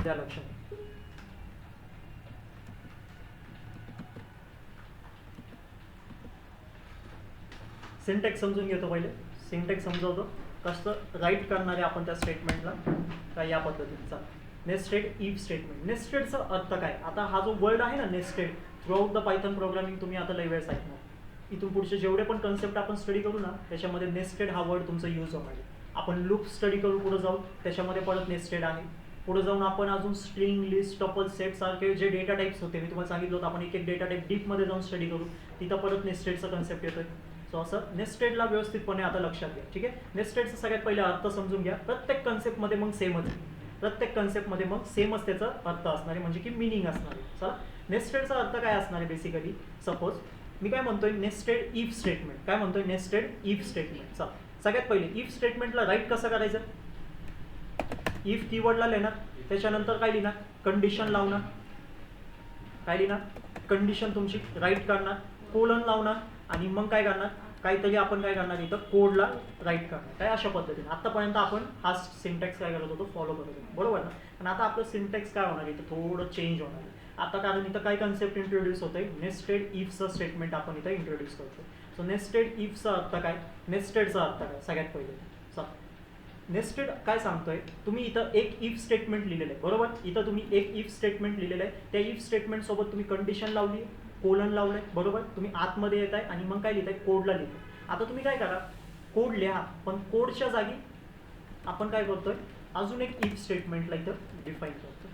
द्या लक्षात. सिंटॅक्स समजून घेतो पहिले. सिंटॅक्स समजवतो कसं राईट करणार आहे आपण त्या स्टेटमेंटला, काय या पद्धतीचा. Nested if statement. नेस्टेडचा अर्थ काय? आता हा जो वर्ड आहे ना nested, throughout the Python programming तुम्ही आता लई वेळेस ऐकणार. इथून पुढचे जेवढे पण कन्सेप्ट आपण स्टडी करू ना त्याच्यामध्ये नेस्टेड हा वर्ड तुमचा यूज होणार आहे. आपण लूप स्टडी करू पुढे जाऊ, त्याच्यामध्ये परत नेस्टेड आहे. पुढे जाऊन आपण अजून स्ट्रिंग, लिस्ट, टपल, सेट सारखे जे डेटा टाइप्स होते, मी तुम्हाला सांगितलं होतं आपण एक एक डेटा टाइप डीपमध्ये जाऊन स्टडी करू, तिथं परत नेस्टेडचा कन्सेप्ट येतोय. सो असं नेस्टेडला व्यवस्थितपणे आता लक्षात घ्या. ठीक आहे. नेस्टेडचा सगळ्यात पहिले अर्थ समजून घ्या. प्रत्येक कन्सेप्टमध्ये मग सेमच आहे. प्रत्येक कन्सेप्टमध्ये मग सेमच त्याचा अर्थ असणार आहे, म्हणजे की मिनिंग असणार आहे. चला, नेस्टेडचा अर्थ काय असणार आहे बेसिकली. सपोज मी काय म्हणतोय नेस्टेड इफ स्टेटमेंट. काय म्हणतोय नेस्टेड इफ स्टेटमेंट. चला, सगळ्यात पहिले इफ स्टेटमेंटला राईट कसं करायचं. इफ कीवर्डला लिहिणार, त्याच्यानंतर काय लिहिणार, कंडिशन लावणार. काय लिहिणार, कंडिशन तुमची राईट करणार, कोलन लावणार, आणि मग काय करणार, काहीतरी आपण काय करणार इथं कोडला राईट करणार. काय अशा पद्धतीने आतापर्यंत आपण हा सिंटॅक्स काय करत होतो, फॉलो करत होतो, बरोबर ना. पण आता आपलं सिंटॅक्स काय होणार इथं थोडं चेंज होणार आहे आता, कारण इथं काय कन्सेप्ट इंट्रोड्यूस होतंय, नेस्टेड इफचं स्टेटमेंट आपण इथं इंट्रोड्यूस करतो. सो नेस्टेड इफचा अर्थ काय, नेस्टेडचा अर्थ काय सगळ्यात पहिले. नेस्टेड काय सांगतोय, तुम्ही इथं एक इफ स्टेटमेंट लिहिलेलं आहे, बरोबर. इथं तुम्ही एक इफ स्टेटमेंट लिहिलेलं आहे, त्या इफ स्टेटमेंट सोबत तुम्ही कंडिशन लावली, कोलन लावलंय, बरोबर. तुम्ही आतमध्ये येत आहे आणि मग काय लिहिताय, कोडला लिहिताय. आता तुम्ही काय करा, कोड लिहा, पण कोडच्या जागी आपण काय करतोय, अजून एक इफ स्टेटमेंटला इथं डिफाईन करतो.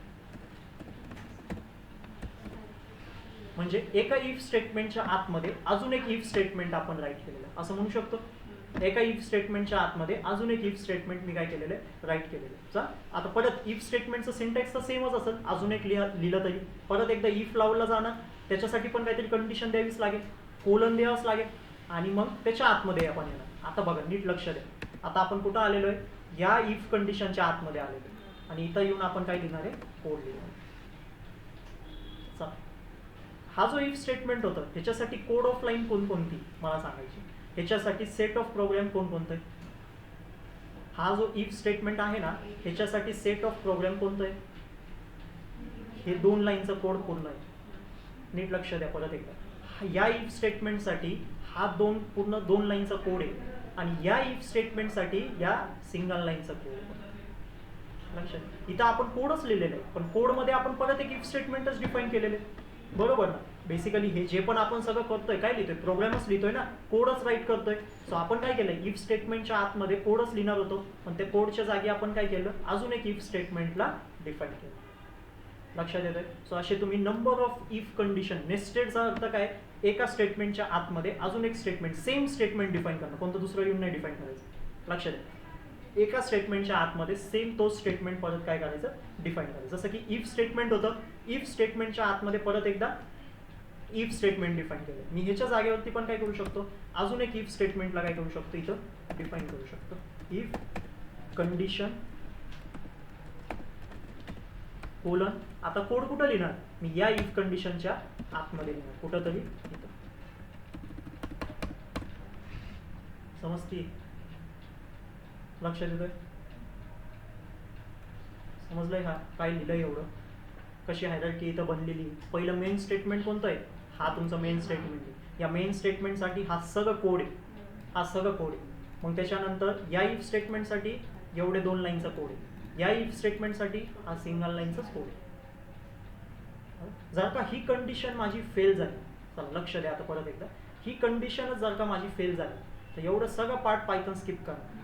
म्हणजे एका इफ स्टेटमेंटच्या आतमध्ये अजून एक इफ स्टेटमेंट आपण राईट केलेलं आहे, असं म्हणू शकतो. एका इफ स्टेटमेंटच्या आतमध्ये अजून एक इफ स्टेटमेंट मी काय केलेलं आहे, राईट केलेलं आहे. आता परत इफ स्टेटमेंटचं सिंटॅक्स तर सेमच असेल, अजून एक लिहिलं तरी परत एकदा इफ लावला जाणार, त्याच्यासाठी पण काहीतरी कंडिशन द्यावीच लागेल, कोलन द्यावंच लागेल, आणि मग त्याच्या आतमध्ये आपण येणार. आता बघा नीट लक्ष द्या, आता आपण कुठं आलेलो आहे, या इफ कंडिशनच्या आतमध्ये आलेलो आहे, आणि इथं येऊन आपण काय लिहिणार आहे, कोड लिहिणार. हा जो इफ स्टेटमेंट होता ह्याच्यासाठी कोड ऑफ लाईन कोणकोणती मला सांगायची, ह्याच्यासाठी सेट ऑफ प्रोग्राम कोणकोणतं आहे. हा जो इफ स्टेटमेंट आहे ना ह्याच्यासाठी सेट ऑफ प्रोग्राम कोणतं आहे, हे 2 लाईनचं कोड पूर्ण आहे. नीट लक्ष द्या परत एकदा, या इफ स्टेटमेंटसाठी हा पूर्ण 2 लाईनचा कोड आहे, आणि या इफ स्टेटमेंटसाठी या सिंगल लाईनचा कोड आहे. लक्षात, इथं आपण कोडच लिहिलेलं आहे, पण कोडमध्ये आपण परत एक इफ स्टेटमेंटच डिफाईन केलेले आहे, बरोबर ना. बेसिकली हे जे पण आपण सगळं करतोय काय लिहितोय, प्रोग्रामच लिहितोय ना, कोडच राईट करतोय. सो आपण काय केलंय, इफ स्टेटमेंटच्या आतमध्ये कोडच लिहिणार होतो, पण त्या कोडच्या जागी आपण काय केलं, अजून एक इफ स्टेटमेंटला डिफाईन केलं. लक्षात येतंय. सो असे तुम्ही नंबर ऑफ इफ कंडिशन. नेस्टेडचा अर्थ काय, एका स्टेटमेंटच्या आतमध्ये अजून एक स्टेटमेंट, सेम स्टेटमेंट डिफाईन करणं, कोणतं दुसरं येऊन नाही डिफाईन करायचं. लक्षात द्या, एका स्टेटमेंटच्या आतमध्ये सेम तोच स्टेटमेंट परत काय करायचं, डिफाईन करायचं. जसं की इफ स्टेटमेंट होतं, इफ स्टेटमेंटच्या आतमध्ये परत एकदा इफ स्टेटमेंट डिफाईन केलं. मी ह्याच्या जागेवरती पण काय करू शकतो, अजून एक इफ स्टेटमेंटला काय करू शकतो, इथं डिफाईन करू शकतो. If condition colon. आता कोड कुठं लिहिणार, मी या इफ कंडिशनच्या आतमध्ये लिहिणार, कुठं तरी इथं. समजती, लक्षात येतोय, समजलंय का काय लिहिलंय एवढं, कशी हायरार्की इथं बनलेली. पहिलं मेन स्टेटमेंट कोणतं आहे, हा तुमचा मेन स्टेटमेंट आहे. या मेन स्टेटमेंटसाठी हा सगळं कोड आहे, हा सगळं कोड आहे. मग त्याच्यानंतर या इफ स्टेटमेंटसाठी एवढे 2 लाईनचा कोड आहे, या इफ स्टेटमेंटसाठी हा सिंगल लाईनचाच कोड आहे. जर का ही कंडिशन माझी फेल झाली, चला लक्ष द्या आता परत एकदा, ही कंडिशनच जर का माझी फेल झाली तर एवढं सगळं पार्ट पायथन स्किप करा,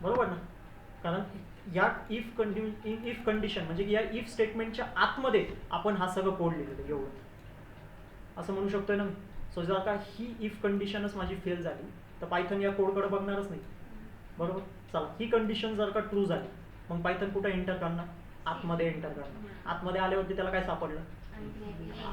बरोबर ना. कारण या इफ कंडिशन म्हणजे या इफ स्टेटमेंटच्या आतमध्ये आपण हा सगळं कोड लिहिलेलं आहे, एवढं असं म्हणू शकतोय ना. सो जर का ही इफ कंडिशनच माझी फेल झाली तर पायथन या कोडकडे बघणारच नाही, बरोबर. चला, ही कंडिशन जर का ट्रू झाली मग पायथन कुठे एंटर करणार, आतमध्ये एंटर करणार. आतमध्ये आल्यावरती त्याला काय सापडलं,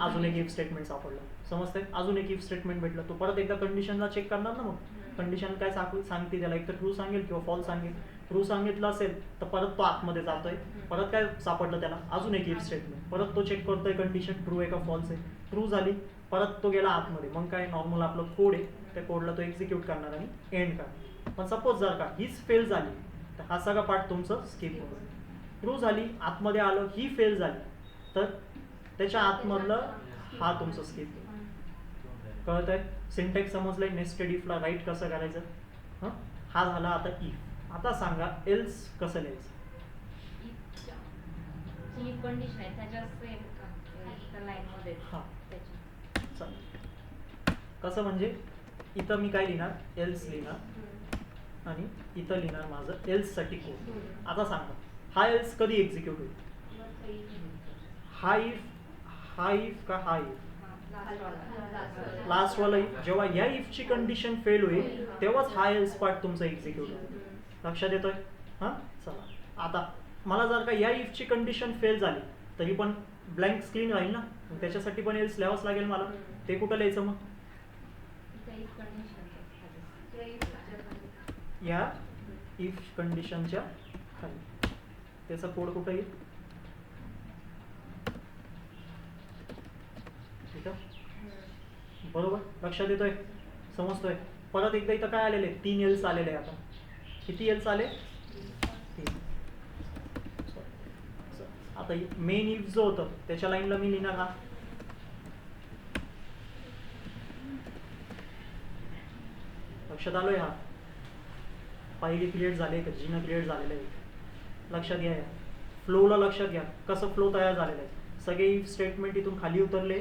अजून एक इफ स्टेटमेंट सापडलं. समजतंय, अजून एक इफ स्टेटमेंट भेटलं, तो परत एकदा कंडिशनला चेक करणार ना. मग कंडिशन काय सांगते त्याला, एक तर ट्रू सांगेल किंवा फॉल्स सांगेल. ट्रू सांगितलं असेल तर परत तो आतमध्ये जातोय, परत काय सापडलं त्याला, अजून एक इफ स्टेटमेंट, परत तो चेक करतोय कंडिशन ट्रू आहे का फॉल्स आहे. ट्रू झाली, परत तो गेला आतमध्ये, मग काय नॉर्मल आपलं कोड आहे, त्या कोडला तो एक्झिक्यूट करणार आणि एंड करणार. पण सपोज जर का हीच फेल झाली तर हा सगळा पार्ट तुमचं स्किप होतो. ट्रू झाली, आतमध्ये आलं, ही फेल झाली, तर त्याच्या आतमधलं हा तुमचं स्किप. कळत आहे? सिंटॅक्स समजलंय. नेस्टेड इफला राईट कसं करायचं. हं, हा झाला आता इफ. आता सांगा एल्स कसं लिहायचं. ही कंडिशन आहे त्याच्यावर सेम त्या लाईनमध्ये हां चालेल. कसं म्हणजे इथं मी काय लिहिणार, एल्स लिहिणार आणि इथं लिहिणार माझं एल्ससाठी कोड. आता सांगा हा एल्स कधी एक्झिक्यूट होईल. हा इफ का हा इफ. लास्टवाला इफ. जेव्हा या इफची कंडिशन फेल होईल तेव्हाच हा एल्स पार्ट तुमचा एक्झिक्यूट होईल. लक्षात येतोय. हां चला आता मला जर का या इफची कंडिशन फेल झाली तरी पण ब्लँक स्क्रीन राहील ना, त्याच्यासाठी पण एल्स लिहावंच लागेल मला. ते कुठं लिहायचं मग. या इफ कंडिशनच्या खाली. त्याचा कोड कुठं येईल. ठीक आहे बरोबर. लक्षात येतोय, समजतोय. परत एकदा इथं काय आलेले 3 एल्स आलेले. आता किती एल्स आले. 3. आता मेन इफ जो होतं त्याच्या लाईनला मी लिहिणार हा. लक्षात आलोय. हा पहिली क्रिएट झाले का जीनं क्रिएट झालेलं आहे. लक्षात घ्या. फ्लोला लक्षात घ्या कसं फ्लो तयार झालेलं आहे. सगळे इफ स्टेटमेंट इथून खाली उतरले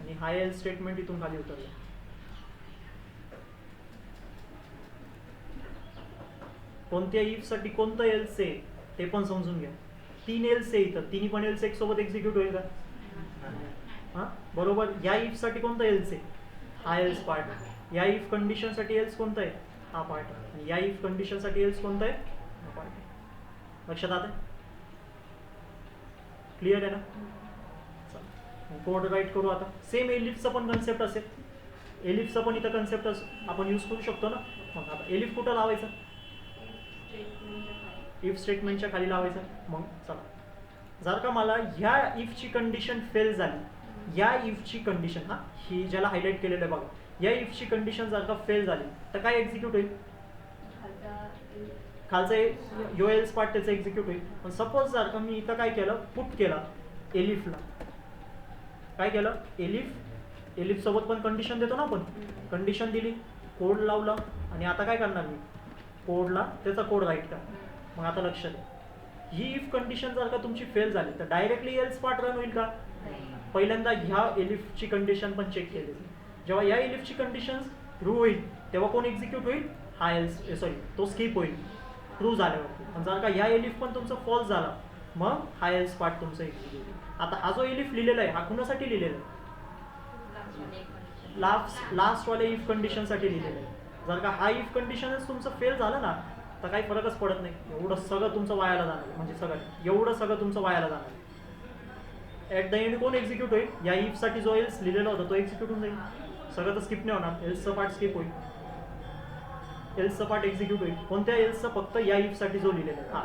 आणि हा एल्स स्टेटमेंट इथून खाली उतरले. कोणत्या इफ साठी कोणतं एल्स आहे ते पण समजून घ्या. 3 एल्स आहे इथं, तिन्ही पण एल्स एक सोबत एक्झिक्यूट होईल का. हां बरोबर. या इफ साठी कोणतं एल्स आहे, हा एल्स पार्ट. या इफ कंडिशन साठी एल्स कोणतं आहे, हा पार्ट. आणि या इफ कंडिशन साठी एल्स कोणतं आहे, हा पार्ट. लक्षात आलं. क्लिअर आहे ना. कोड राईट करू आता. सेम एलिफचा पण कन्सेप्ट असेल. एलिफचा पण इथं कन्सेप्ट आपण यूज करू शकतो ना. मग आता एलिफ कुठं लावायचं, इफ स्टेटमेंटच्या खाली लावायचं. मग चला जर का मला ह्या इफची कंडिशन फेल झाली, या इफची कंडिशन हा ही ज्याला हायलाइट केलेलं आहे बघा, या इफची कंडिशन जर का फेल झाली तर काय एक्झिक्यूट होईल. खालचा यो एल्स पार्ट त्याचं एक्झिक्यूट होईल. पण सपोज जर का मी इथं काय केलं, पुट केला एलिफला, काय केलं एलिफ सोबत पण कंडिशन देतो ना आपण. कंडिशन दिली, कोड लावला आणि आता काय करणार मी, कोडला त्याचा कोड राईट करणार. मग आता लक्ष द्या, ही इफ कंडिशन जर का तुमची फेल झाली तर डायरेक्टली एल्स पार्ट रन होईल का. पहिल्यांदा ह्या एलिफची कंडिशन पण चेक केली. जेव्हा या एलिफची कंडिशन ट्रू होईल तेव्हा कोण एक्झिक्यूट होईल, हा एल्स तो स्किप होईल ट्रू झाल्यावरती. पण जर का या एलिफ पण तुमचा फॉल्स झाला मग हा एल्स पार्ट तुमचा एक्झिक्यूट होईल. आता हा जो एलिफ लिहिलेला आहे हा कुणासाठी लिहिलेला आहे, लास्टवाल्या इफ कंडिशनसाठी लिहिलेलं आहे. जर का हा इफ कंडिशनच तुमचं फेल झालं ना तर काही फरकच पडत नाही. एवढं सगळं तुमचं वायाला जाणार, म्हणजे एवढं सगळं तुमचं वायाला जाणार. ॲट द एंड कोण एक्झिक्यूट होईल, या इफसाठी जो एल्स लिहिलेला होता तो एक्झिक्यूट होऊन जाईल. सगळं तर स्किप नाही होणार, एल्सचं पार्ट स्किप होईल, एल्सचं पार्ट एक्झिक्यूट होईल. कोणत्या एल्सचं, फक्त या इफसाठी जो लिहिलेला आहे हा.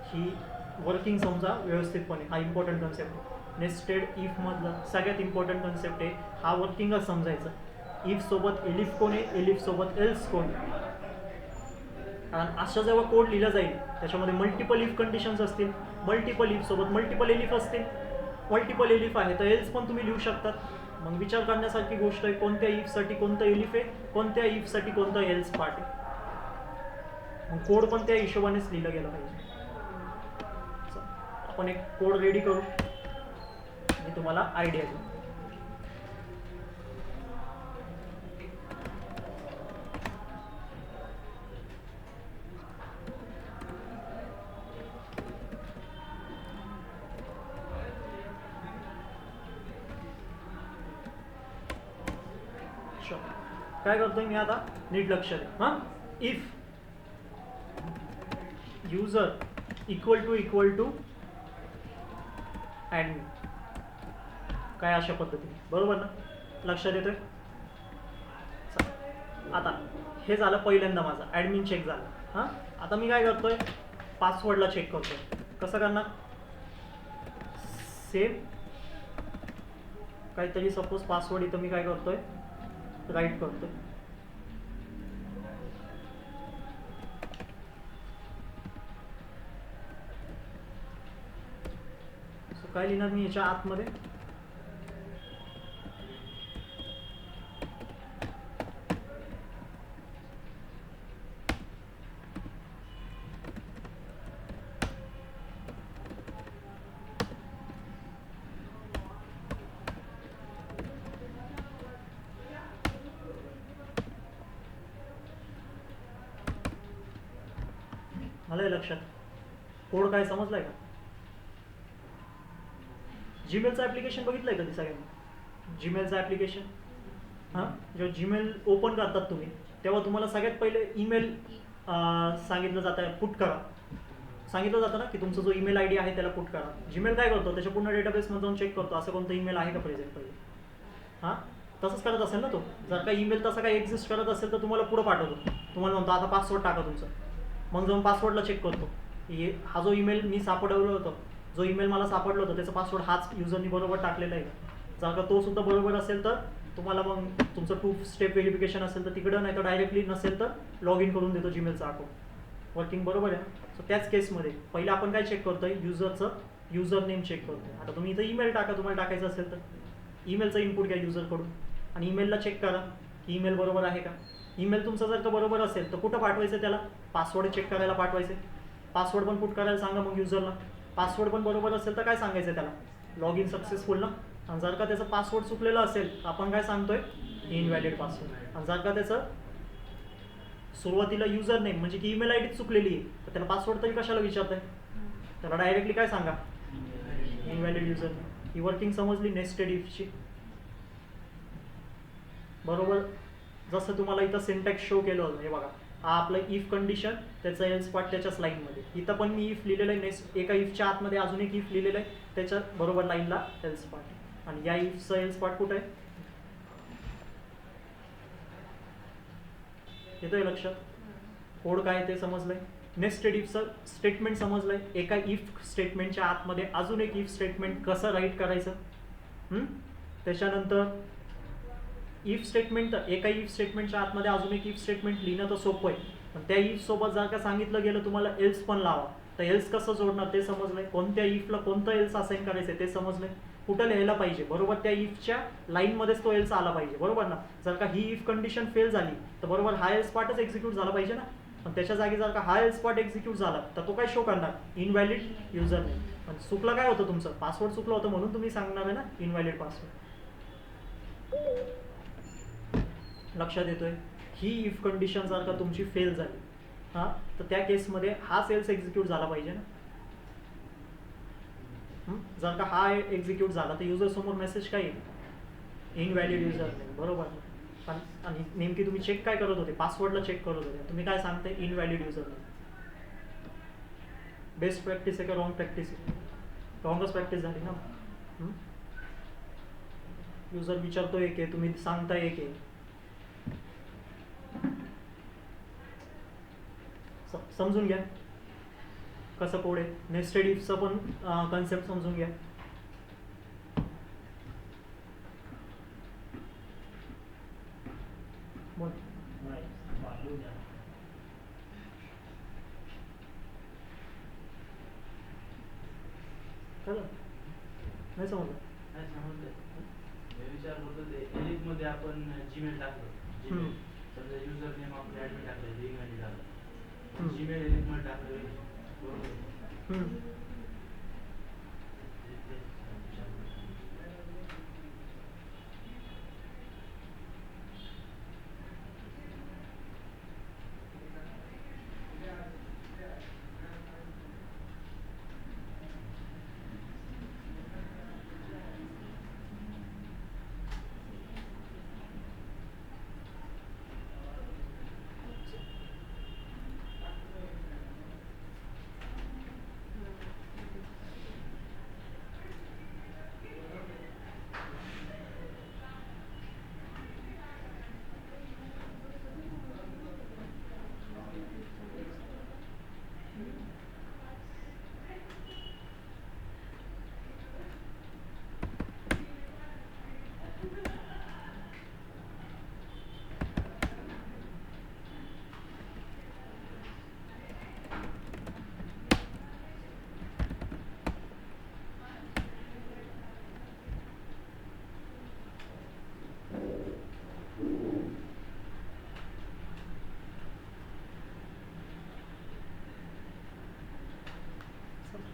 ही वर्किंग समजा व्यवस्थितपणे, हा इम्पॉर्टंट कन्सेप्ट आहे. नेस्टेड इफ मधला सगळ्यात इम्पॉर्टंट कन्सेप्ट आहे हा. वर्किंगच समजायचं. इफ सोबत एलिफ कोण आहे, एलिफ सोबत एल्स कोण आहे. कारण अशा जेव्हा कोड लिहिला जाईल त्याच्यामध्ये मल्टिपल इफ कंडिशन्स असतील, मल्टिपल इफ सोबत मल्टिपल एलिफ असतील. मल्टिपल एलिफ आहे तर एल्स पण तुम्ही लिहू शकतात. मग विचार करण्यासारखी गोष्ट आहे, कोणत्या इफसाठी कोणतं एलिफ आहे, कोणत्या इफसाठी कोणतं एल्स पार्ट आहे. मग कोड पण त्या हिशोबानेच लिहिलं गेलं पाहिजे. आपण एक कोड रेडी करू, मी तुम्हाला आयडिया देऊ. काय करतोय मी आता, नीट लक्ष दे. हां, if user equal to admin, काय अशा पद्धतीने, बरोबर ना. लक्षात येतोय. आता हे झालं पहिल्यांदा माझं ॲडमिन चेक झालं. हां, आता मी काय करतोय, पासवर्डला चेक करतोय. कसं करणार, सेम काहीतरी सपोज पासवर्ड इथं मी काय करतोय, राईट करतोय. काय लिहिणार मी याच्या आतमध्ये? आलंय लक्षात? कोड काय समजलाय का? जीमेलचं ॲप्लिकेशन बघितलंय कधी सगळ्यांनी? जीमेलचं ॲप्लिकेशन, हां, जेव्हा जीमेल ओपन करतात तुम्ही तेव्हा तुम्हाला सगळ्यात पहिले ईमेल सांगितलं जातं, पुट करा. सांगितलं जातं ना की तुमचा जो ईमेल आय डी आहे त्याला पुट करा. जीमेल काय करतो, त्याच्या पूर्ण डेटाबेसमध्ये जाऊन चेक करतो असं कोणतं ईमेल आहे का प्रेझेंट पहिले. हां, तसंच करत असेल ना तो. जर का ईमेल तसा काही एक्झिस्ट करत असेल तर तुम्हाला पुढं पाठवतो. तुम्हाला म्हणतो आता पासवर्ड टाका तुमचं. मग जाऊन पासवर्डला चेक करतो. हा जो ईमेल मी सापडवलं होतं, जो ईमेल मला सापडलं होतं त्याचा पासवर्ड हाच युजरनी बरोबर टाकलेला आहे. जर का तो सुद्धा बरोबर असेल तर तुम्हाला मग तुमचं 2 स्टेप व्हेरिफिकेशन असेल तर तिकडं, नाही तर डायरेक्टली नसेल तर लॉग इन करून देतो जीमेलचं अकाउंट. वर्किंग बरोबर आहे. सो त्याच केसमध्ये पहिले आपण काय चेक करतोय, युजरचं युजर नेम चेक करतोय. आता तुम्ही इथं ईमेल टाका तुम्हाला टाकायचं असेल तर. ईमेलचं इनपुट घ्या युजरकडून आणि ईमेलला चेक करा की ईमेल बरोबर आहे का. ईमेल तुमचा जर का बरोबर असेल तर कुठं पाठवायचं त्याला, पासवर्ड चेक करायला पाठवायचे. पासवर्ड पण पुट करायला सांगा मग युजरला. पासवर्ड पण बरोबर असेल तर काय सांगायचं त्याला, लॉग इन सक्सेसफुल ना. आणि जर का त्याचं पासवर्ड चुकलेलं असेल तर आपण काय सांगतोय, इनव्हॅलिड पासवर्ड. आणि जर का त्याचं सुरुवातीला युजर नेम म्हणजे की ईमेल आय डी चुकलेली आहे तर त्याला पासवर्ड तरी कशाला विचारताय, त्याला डायरेक्टली काय सांगा, इनव्हॅलिड युजर नेम. ही वर्किंग समजली नेस्टेड इफची. बरोबर जसं तुम्हाला इथं सिंटॅक्स शो केलं होतं, हे बघा हा आपलं इफ कंडिशन, त्याचं एल्स पार्ट त्याच्याच लाईनमध्ये. इथं पण मी इफ लिहिलेलं आहे, एका इफच्या आतमध्ये अजून एक इफ लिहिलेलं आहे, त्याच्या बरोबर लाईनला एल्स पार्ट. आणि या इफचं एल्स पार्ट कुठं आहे, येतोय लक्षात? कोड काय ते समजलंय. Nested इफचं statement समजलंय. एका इफ स्टेटमेंटच्या आतमध्ये अजून एक इफ स्टेटमेंट कसं राईट करायचं. त्याच्यानंतर इफ स्टेटमेंट, एका इफ स्टेटमेंटच्या आतमध्ये अजून एक इफ स्टेटमेंट लिहिणं तर सोपं आहे, पण त्या इफ सोबत जर का सांगितलं गेलं तुम्हाला एल्स पण लावा, तर एल्स कसं जोडणार ते समजलंय. कोणत्या इफला कोणतं एल्स असाइन करायचं ते समजलंय. कुठं लिहायला पाहिजे, बरोबर त्या इफच्या लाईनमध्येच तो एल्स आला पाहिजे, बरोबर ना. जर का ही इफ कंडिशन फेल झाली तर बरोबर हा एल्स पार्टच एक्झिक्यूट झाला पाहिजे ना. पण त्याच्या जागी जर का हा एल्स पार्ट एक्झिक्यूट झाला तर तो काय शो करणार, इनव्हॅलिड युजर नेम. पण चुकलं काय होतं तुमचं, पासवर्ड चुकलं होतं म्हणून तुम्ही सांगणार आहे ना इनव्हॅलिड पासवर्ड. लक्षात येतोय. ही इफ कंडिशन जर का तुमची फेल झाली, हां, तर त्या केसमध्ये हा सेल्स एक्झिक्यूट झाला पाहिजे ना. जर का हा एक्झिक्यूट झाला तर युजर समोर मेसेज काय येईल, इनव्हॅलिड युजर नेम, बरोबर. आणि नेमकी तुम्ही चेक काय करत होते, पासवर्डला चेक करत होते, तुम्ही काय सांगते, invalid user name. Best practice आहे का रॉंग प्रॅक्टिस आहे, रॉंगच प्रॅक्टिस झाली ना. युजर विचारतो एक आहे, तुम्ही सांगता एक आहे. समजून घ्या कसं कोड आहे. नेस्टेड इफचं पण कन्सेप्ट समजून घ्या. बोल. चला नाही समजलं. विचार करतो ते एलिफ मध्ये आपण जीमेल टाकलं, जीमेल समजा युजर नेम आपण ऍडमिन टाकलं, जीमेल टाकलं, जीमेल एलिफ मध्ये टाकलं, बरोबर.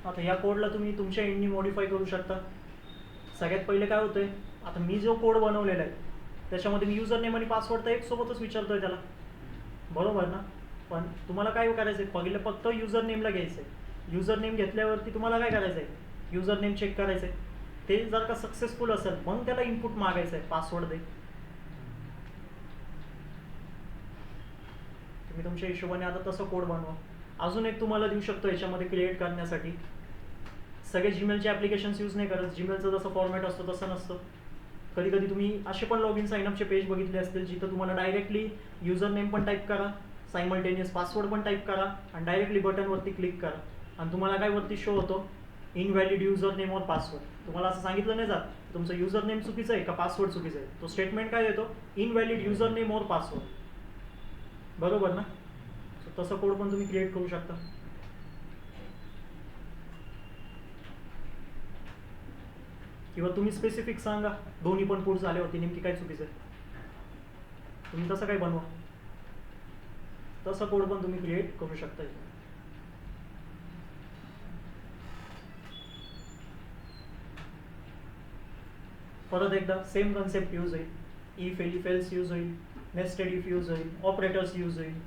आता ह्या कोडला तुम्ही तुमच्या एंडनी मॉडिफाय करू शकता. सगळ्यात पहिले काय होतंय, आता मी जो कोड बनवलेला आहे त्याच्यामध्ये मी युजर नेम आणि पासवर्ड तर एक सोबतच विचारतोय त्याला, बरोबर ना. पण तुम्हाला काय करायचं आहे, पहिले फक्त युजर नेमला घ्यायचं आहे. युजर नेम घेतल्यावरती तुम्हाला काय करायचं आहे, युजर नेम चेक करायचं आहे. ते जर का सक्सेसफुल असेल मग त्याला इनपुट मागायचं आहे, पासवर्ड दे. तुम्ही तुमच्या हिशोबाने आता तसं कोड बनवा. अजून एक तुम्हाला देऊ शकतो याच्यामध्ये क्रिएट करण्यासाठी. सगळे जीमेलचे ॲप्लिकेशन्स यूज नाही करत. जीमेलचं जसं फॉर्मॅट असतो तसं नसतं. कधी कधी तुम्ही असे पण लॉग इन साईनअपचे पेज बघितले असतील जिथं तुम्हाला डायरेक्टली युजर नेम पण टाईप करा, सायमल्टेनियस पासवर्ड पण टाईप करा आणि डायरेक्टली बटनवरती क्लिक करा आणि तुम्हाला काय वरती शो होतो, इनव्हॅलिड युजर नेम और पासवर्ड. तुम्हाला असं सांगितलं नाही जात तुमचं युजर नेम चुकीचं आहे का पासवर्ड चुकीचं आहे. तो स्टेटमेंट काय देतो, इनव्हॅलिड युजर नेम और पासवर्ड, बरोबर ना. सो तसं कोड पण तुम्ही क्रिएट करू शकता. किंवा तुम्ही स्पेसिफिक सांगा दोन्ही पण पुढे झाल्यावरती नेमकी काय चुकीचं आहे, तुम्ही तसं काय बनवा. तसं कोड पण तुम्ही क्रिएट करू शकता. परत एकदा सेम कन्सेप्ट यूज होईल. इफ एलिफ एल्स यूज होईल, नेस्टेड इफ यूज होईल, ऑपरेटर्स यूज होईल.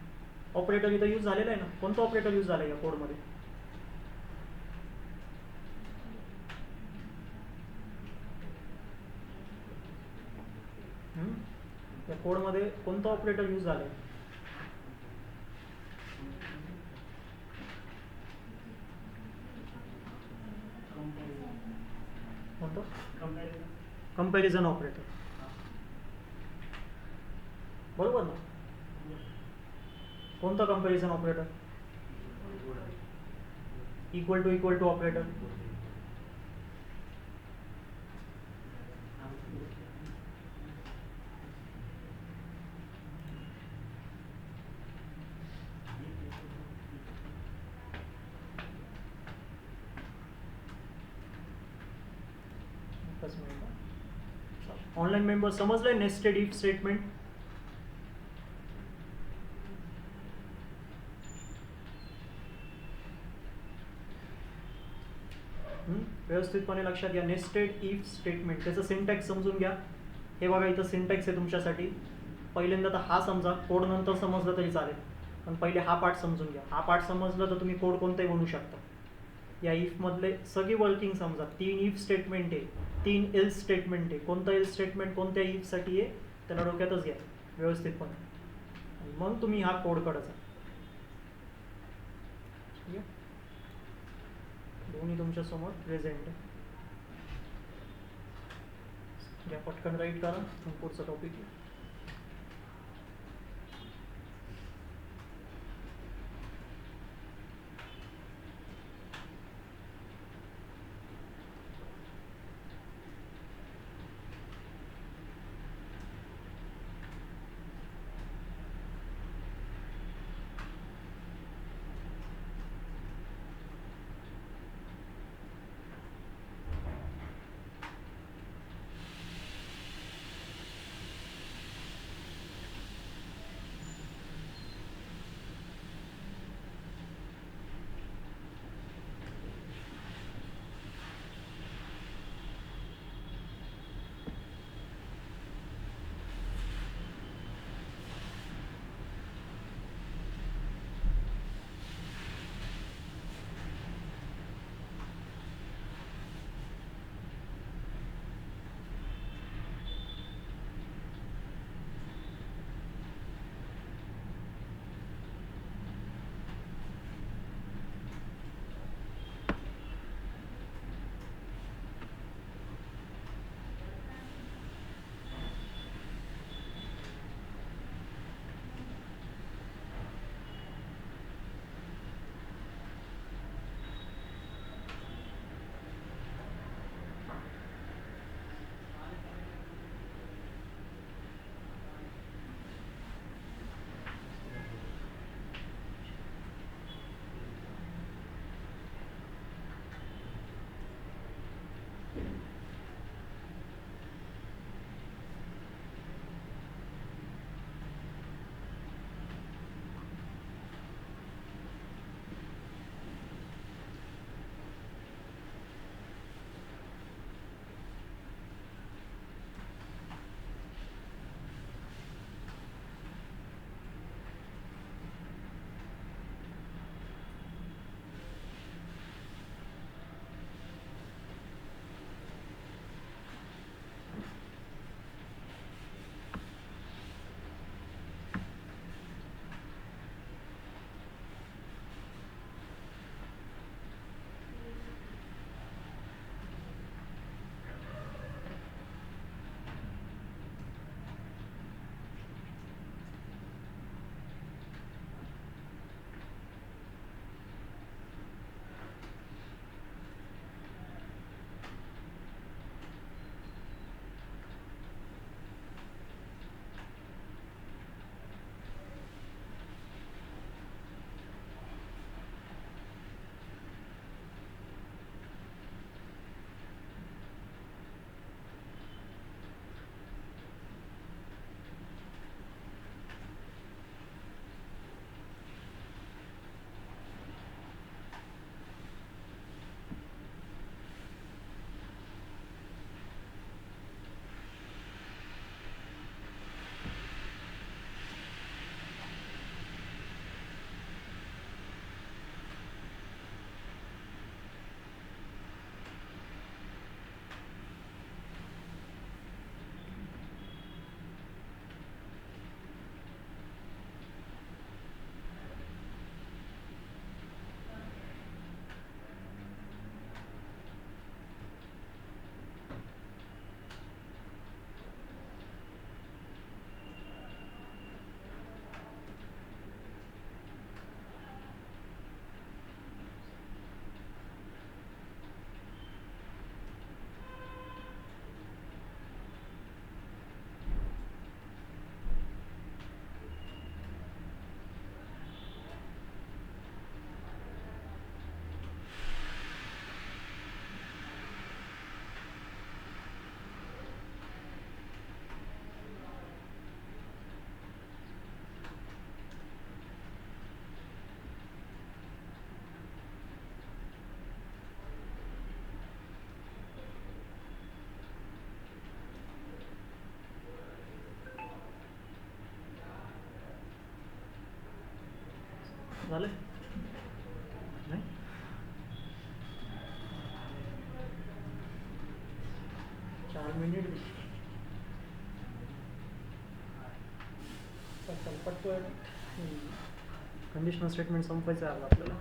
ऑपरेटर इथं यूज झालेला आहे ना. कोणतं ऑपरेटर यूज झालं आहे या कोडमध्ये, या कोडमध्ये कोणतं ऑपरेटर यूज झालं आहे. कोणतं, कंपॅरिझन ऑपरेटर, बरोबर ना. कोणतं comparison operator, equal to operator. Online member समजलंय नेस्टेड इफ स्टेटमेंट. व्यवस्थितपणे लक्षात घ्या. नेस्टेड इफ स्टेटमेंट त्याचं सिंटॅक्स समजून घ्या. हे बघा इथं सिंटॅक्स आहे तुमच्यासाठी. पहिल्यांदा तर हा समजा, कोड नंतर समजलं तरी चालेल, पण पहिले हा पार्ट समजून घ्या. हा पार्ट समजलं तर तुम्ही कोड कोणताही बनवू शकता. या इफमधले सगळी वर्किंग समजा. 3 इफ स्टेटमेंट आहे, 3 एल्स स्टेटमेंट आहे. कोणतं एल्स स्टेटमेंट कोणत्या इफसाठी आहे त्याला डोक्यातच घ्या व्यवस्थितपणे, आणि मग तुम्ही हा कोड काढायचा. ठीक आहे, दोन्ही तुमच्या समोर प्रेझेंट आहे. घ्या पटकन राईट करा, मग पुढचा टॉपिक आहे. झालं नाही? चार मिनिट पटपट कंडिशनल स्टेटमेंट संपायचं आहे आपल्याला.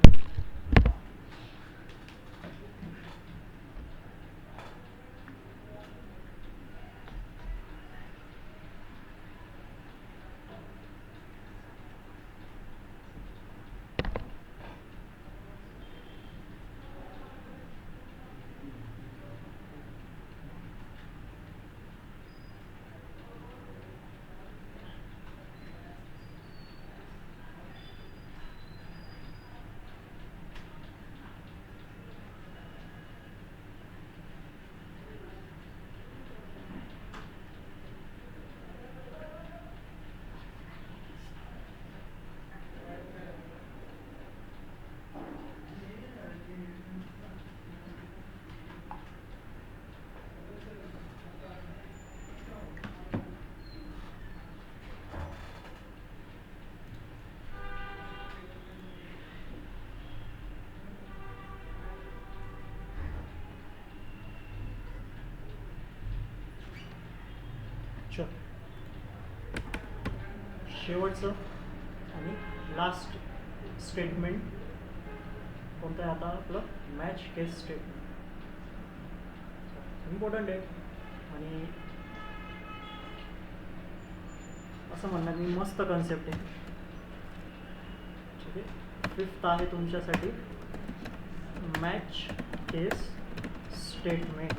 चल शेवटचं आणि लास्ट स्टेटमेंट कोणतं आहे आता आपलं? Match case statement. इम्पॉर्टंट आहे आणि असं म्हणणार मी मस्त कन्सेप्ट आहे. ठीक आहे. फिफ्थ आहे तुमच्यासाठी मॅच केस स्टेटमेंट.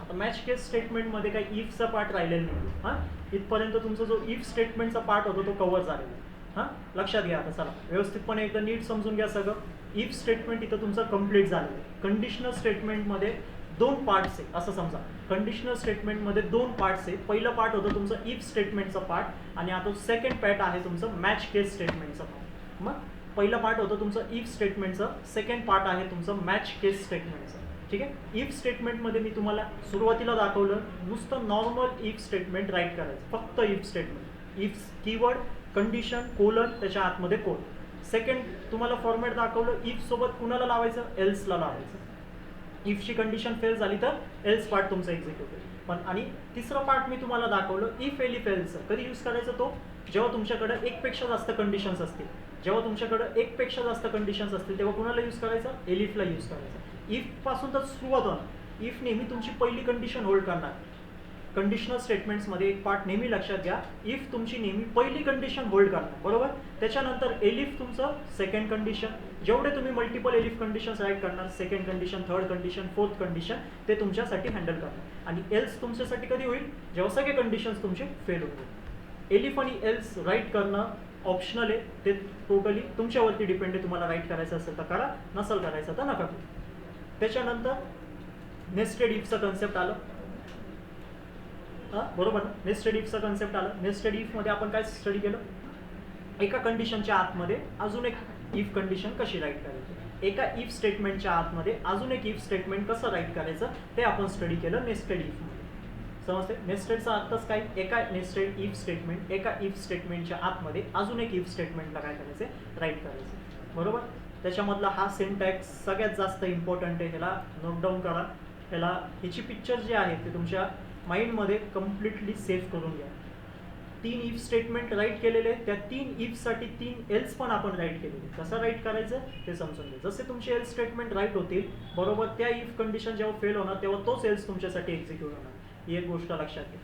आता मॅच केस स्टेटमेंटमध्ये काही इफचा पार्ट राहिलेला नाही. हां, इथपर्यंत तुमचा जो इफ स्टेटमेंटचा पार्ट होता तो कव्हर झालेला आहे. हां, लक्षात घ्या. आता चला व्यवस्थितपणे एकदा नीट समजून घ्या सगळं. इफ स्टेटमेंट इथं तुमचं कम्प्लीट झालेलं आहे. कंडिशनल स्टेटमेंटमध्ये दोन पार्ट्स आहे असं समजा. कंडिशनल स्टेटमेंटमध्ये दोन पार्ट्स आहे. पहिलं पार्ट होतं तुमचं इफ स्टेटमेंटचा पार्ट आणि आता सेकंड पार्ट आहे तुमचं मॅच केस स्टेटमेंटचा पार्ट. मग पहिलं पार्ट होतं तुमचं इफ स्टेटमेंटचं, सेकंड पार्ट आहे तुमचं मॅच केस स्टेटमेंटचं. ठीक आहे. इफ स्टेटमेंटमध्ये मी तुम्हाला सुरुवातीला दाखवलं नुसतं नॉर्मल इफ स्टेटमेंट राईट करायचं, फक्त if statement. If keyword, condition, colon, त्याच्या आतमध्ये कोड. सेकंड तुम्हाला फॉर्मॅट दाखवलं इफ सोबत कुणाला लावायचं? एल्सला लावायचं. इफची कंडिशन फेल झाली तर एल्स पार्ट तुमचा एक्झिक्यूट होईल. पण आणि तिसरं पार्ट मी तुम्हाला दाखवलं इफ एलिफ एल्सचं. कधी यूज करायचं? तो जेव्हा तुमच्याकडे एकपेक्षा जास्त कंडिशन्स असतील. जेव्हा तुमच्याकडे एकपेक्षा जास्त कंडिशन्स असतील तेव्हा कुणाला यूज करायचं? एलिफला यूज करायचं. इफ पासून तर सुरुवात होणार. इफ नेहमी तुमची पहिली कंडिशन होल्ड करणार. कंडिशनल स्टेटमेंट्समध्ये एक पार्ट नेहमी लक्षात घ्या, इफ तुमची नेहमी पहिली कंडिशन होल्ड करणार, बरोबर. त्याच्यानंतर एलिफ तुमचं सेकंड कंडिशन. जेवढे तुम्ही मल्टिपल एलिफ कंडिशन्स राईट करणार, second condition, third condition, fourth condition, ते तुमच्यासाठी हँडल करणार. आणि एल्स तुमच्यासाठी कधी होईल? जेव्हा सगळे कंडिशन्स तुमचे फेल होतील. एलिफ आणि एल्स राईट करणं ऑप्शनल आहे. ते टोटली तुमच्यावरती डिपेंड आहे. तुम्हाला राईट करायचं असेल तर करा, नसेल करायचं तर नका करू. त्याच्यानंतर नेस्टेड इफचा कन्सेप्ट आलं. हां, बरोबर ना. नेस्टेड इफचा कन्सेप्ट आलं. नेस्टेड इफमध्ये आपण काय स्टडी केलं? एका कंडिशनच्या आतमध्ये अजून एक इफ कंडिशन कशी राईट करायची, एका इफ स्टेटमेंटच्या आतमध्ये अजून एक इफ स्टेटमेंट कसं राईट करायचं ते आपण स्टडी केलं नेस्टेड इफमध्ये. समजते? नेस्टेडचा अर्थच काय? एका नेस्टेड इफ स्टेटमेंट, एका इफ स्टेटमेंटच्या आतमध्ये अजून एक इफ स्टेटमेंटला काय करायचं? राईट करायचं, बरोबर. त्याच्यामधला हा सिंटॅक्स सगळ्यात जास्त इम्पॉर्टंट आहे. ह्याला नोट डाऊन करा. ह्याची पिक्चर जे आहे ते तुमच्या माइंडमध्ये कम्प्लिटली सेव्ह करून घ्या. 3 इफ स्टेटमेंट राईट केलेले, त्या 3 इफसाठी 3 एल्स पण आपण राईट केलेले. कसं राईट करायचं ते समजून घ्या. जसे तुमचे एल्स स्टेटमेंट राईट होतील, बरोबर, त्या इफ कंडिशन जेव्हा फेल होणार तेव्हा तोच एल्स तुमच्यासाठी एक्झिक्यूट होणार. ही एक गोष्ट लक्षात घ्या.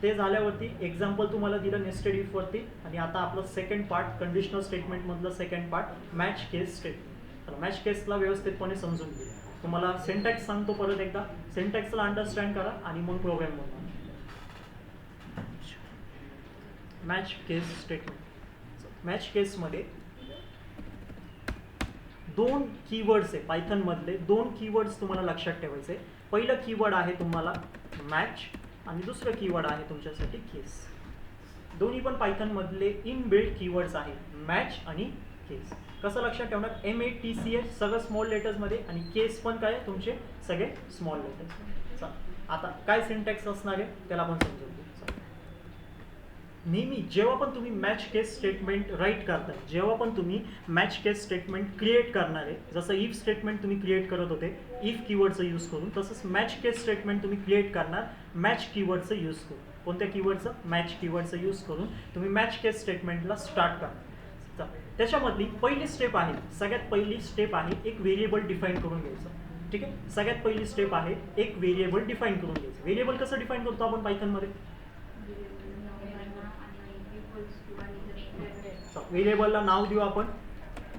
ते झाल्यावरती एक्झाम्पल तुम्हाला दिलं नेस्टेड इफवरती. आणि आता आपलं सेकंड पार्ट, कंडिशनल स्टेटमेंटमधलं second part match case statement. तर मॅच केसला व्यवस्थितपणे समजून घ्या. तुम्हाला सिंटॅक्स सांगतो परत एकदा. सिंटॅक्सला अंडरस्टँड करा आणि मग प्रोग्राम बनवा. Match case statement. मॅच केसमध्ये 2 कीवर्ड्स आहे पायथनमधले. 2 कीवर्ड्स तुम्हाला लक्षात ठेवायचे. पहिलं कीवर्ड आहे तुम्हाला मॅच आणि दुसरं कीवर्ड आहे तुमच्यासाठी केस. दोन्ही पण पायथनमधले इनबिल्ट कीवर्ड्स आहेत, मॅच आणि केस. कसं लक्षात ठेवणार? MATCH सगळं स्मॉल लेटर्समध्ये आणि केस पण काय तुमचे सगळे स्मॉल लेटर्समध्ये. आता काय सिंटॅक्स असणार आहे त्याला आपण समजून घेऊ. नेहमी जेव्हा पण तुम्ही मॅच केस स्टेटमेंट राईट करताय, जेव्हा पण तुम्ही मॅच केस स्टेटमेंट क्रिएट करणार आहे, जसं इफ स्टेटमेंट तुम्ही क्रिएट करत होते इफ कीवर्डचं यूज करून, तसंच मॅच केस स्टेटमेंट तुम्ही क्रिएट करणार मॅच कीवर्डचं यूज करून. कोणत्या कीवर्डचं? मॅच कीवर्डचं यूज करून तुम्ही मॅच केस स्टेटमेंटला स्टार्ट करा. त्याच्यामधली पहिली स्टेप आहे, सगळ्यात पहिली स्टेप आहे एक व्हेरिएबल डिफाईन करून घ्यायचं. ठीक आहे, सगळ्यात पहिली स्टेप आहे एक व्हेरिएबल डिफाईन करून घ्यायचं. व्हेरिएबल कसं डिफाईन करतो आपण पायथनमध्ये? व्हेरिएबलला नाव देऊ आपण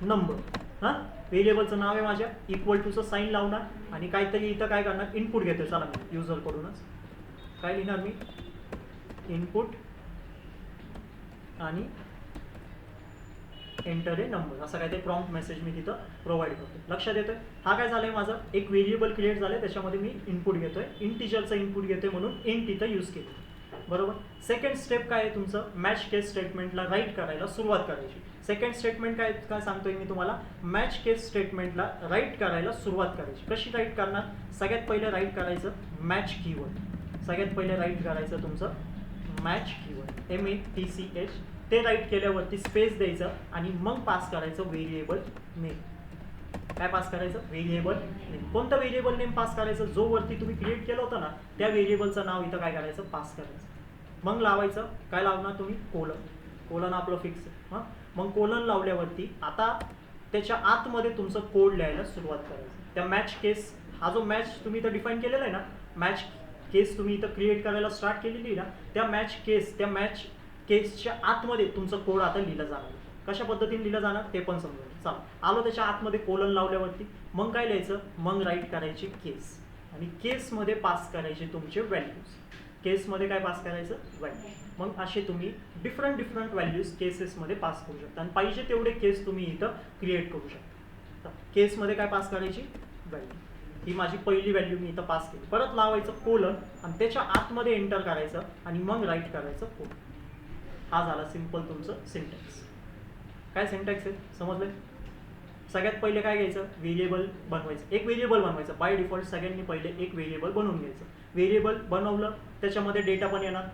नंबर. हां, व्हेरिएबलचं नाव आहे माझ्या, इक्वल टूचं साईन लावणार आणि काहीतरी इथं काय करणार, इनपुट घेतो. चला मी युजरकडूनच काय लिहिणार, मी इनपुट आणि एंटर ए नंबर, असं काय ते प्रॉम्प्ट मेसेज मी तिथं प्रोव्हाइड करतो. लक्षात येतोय? हा काय झालंय, माझं एक व्हेरिएबल क्रिएट झालंय, त्याच्यामध्ये मी इनपुट घेतोय, इंटिजरचं इनपुट घेतोय म्हणून इंट इथं यूज केलं. बरोबर. सेकंड स्टेप काय आहे तुमचं, मॅच केस स्टेटमेंटला राईट करायला सुरुवात करायची. सेकंड स्टेटमेंट काय काय सांगतोय मी तुम्हाला, मॅच केस स्टेटमेंटला राईट करायला सुरुवात करायची. कशी राईट करणार? सगळ्यात पहिले राईट करायचं मॅच कीवर्ड. सगळ्यात पहिले राईट करायचं तुमचं मॅच कीवर्ड, MATCH. ते राईट केल्यावरती स्पेस द्यायचं आणि मग पास करायचं व्हेरिएबल नेम. काय पास करायचं? Variable name. कोणतं व्हेरिएबल नेम पास करायचं? जो वरती तुम्ही क्रिएट केलं होतं ना त्या व्हेरिएबलचं नाव इथं काय करायचं, पास करायचं. मग लावायचं काय लावणार तुम्ही, कोलन. कोलन आपलं फिक्स आहे. हां, मग कोलन लावल्यावरती आता त्याच्या आतमध्ये तुमचं कोड लिहायला सुरुवात करायचं. त्या मॅच केस, हा जो मॅच तुम्ही इथं डिफाईन केलेला आहे ना, मॅच केस तुम्ही इथं क्रिएट करायला स्टार्ट केलेली आहे ना, त्या मॅच केसच्या आतमध्ये तुमचं कोड आता लिहिलं जाणार. कशा पद्धतीने लिहिलं जाणार ते पण समजून. चला, आलो त्याच्या आतमध्ये कोलन लावल्यावरती मग काय लिहायचं, मग राईट करायची केस आणि केसमध्ये पास करायचे तुमचे व्हॅल्यूज. केसमध्ये काय पास करायचं, व्हॅल्यू. मग असे तुम्ही डिफरंट व्हॅल्यूज केसेसमध्ये पास करू शकता आणि पाहिजे तेवढे केस तुम्ही इथं क्रिएट करू शकता. केसमध्ये काय पास करायची, व्हॅल्यू. ही माझी पहिली व्हॅल्यू मी इथं पास केली. परत लावायचं कोलन आणि त्याच्या आतमध्ये एंटर करायचं आणि मग राईट करायचं कोड. हा झाला सिंपल तुमचं सिंटॅक्स. काय सिंटॅक्स आहे समजलं? सगळ्यात पहिले काय घ्यायचं, व्हेरिएबल बनवायचं. एक व्हेरिएबल बनवायचं. बाय डिफॉल्ट सगळ्यांनी पहिले एक व्हेरिएबल बनवून घ्यायचं. व्हेरिएबल बनवलं त्याच्यामध्ये डेटा पण येणार.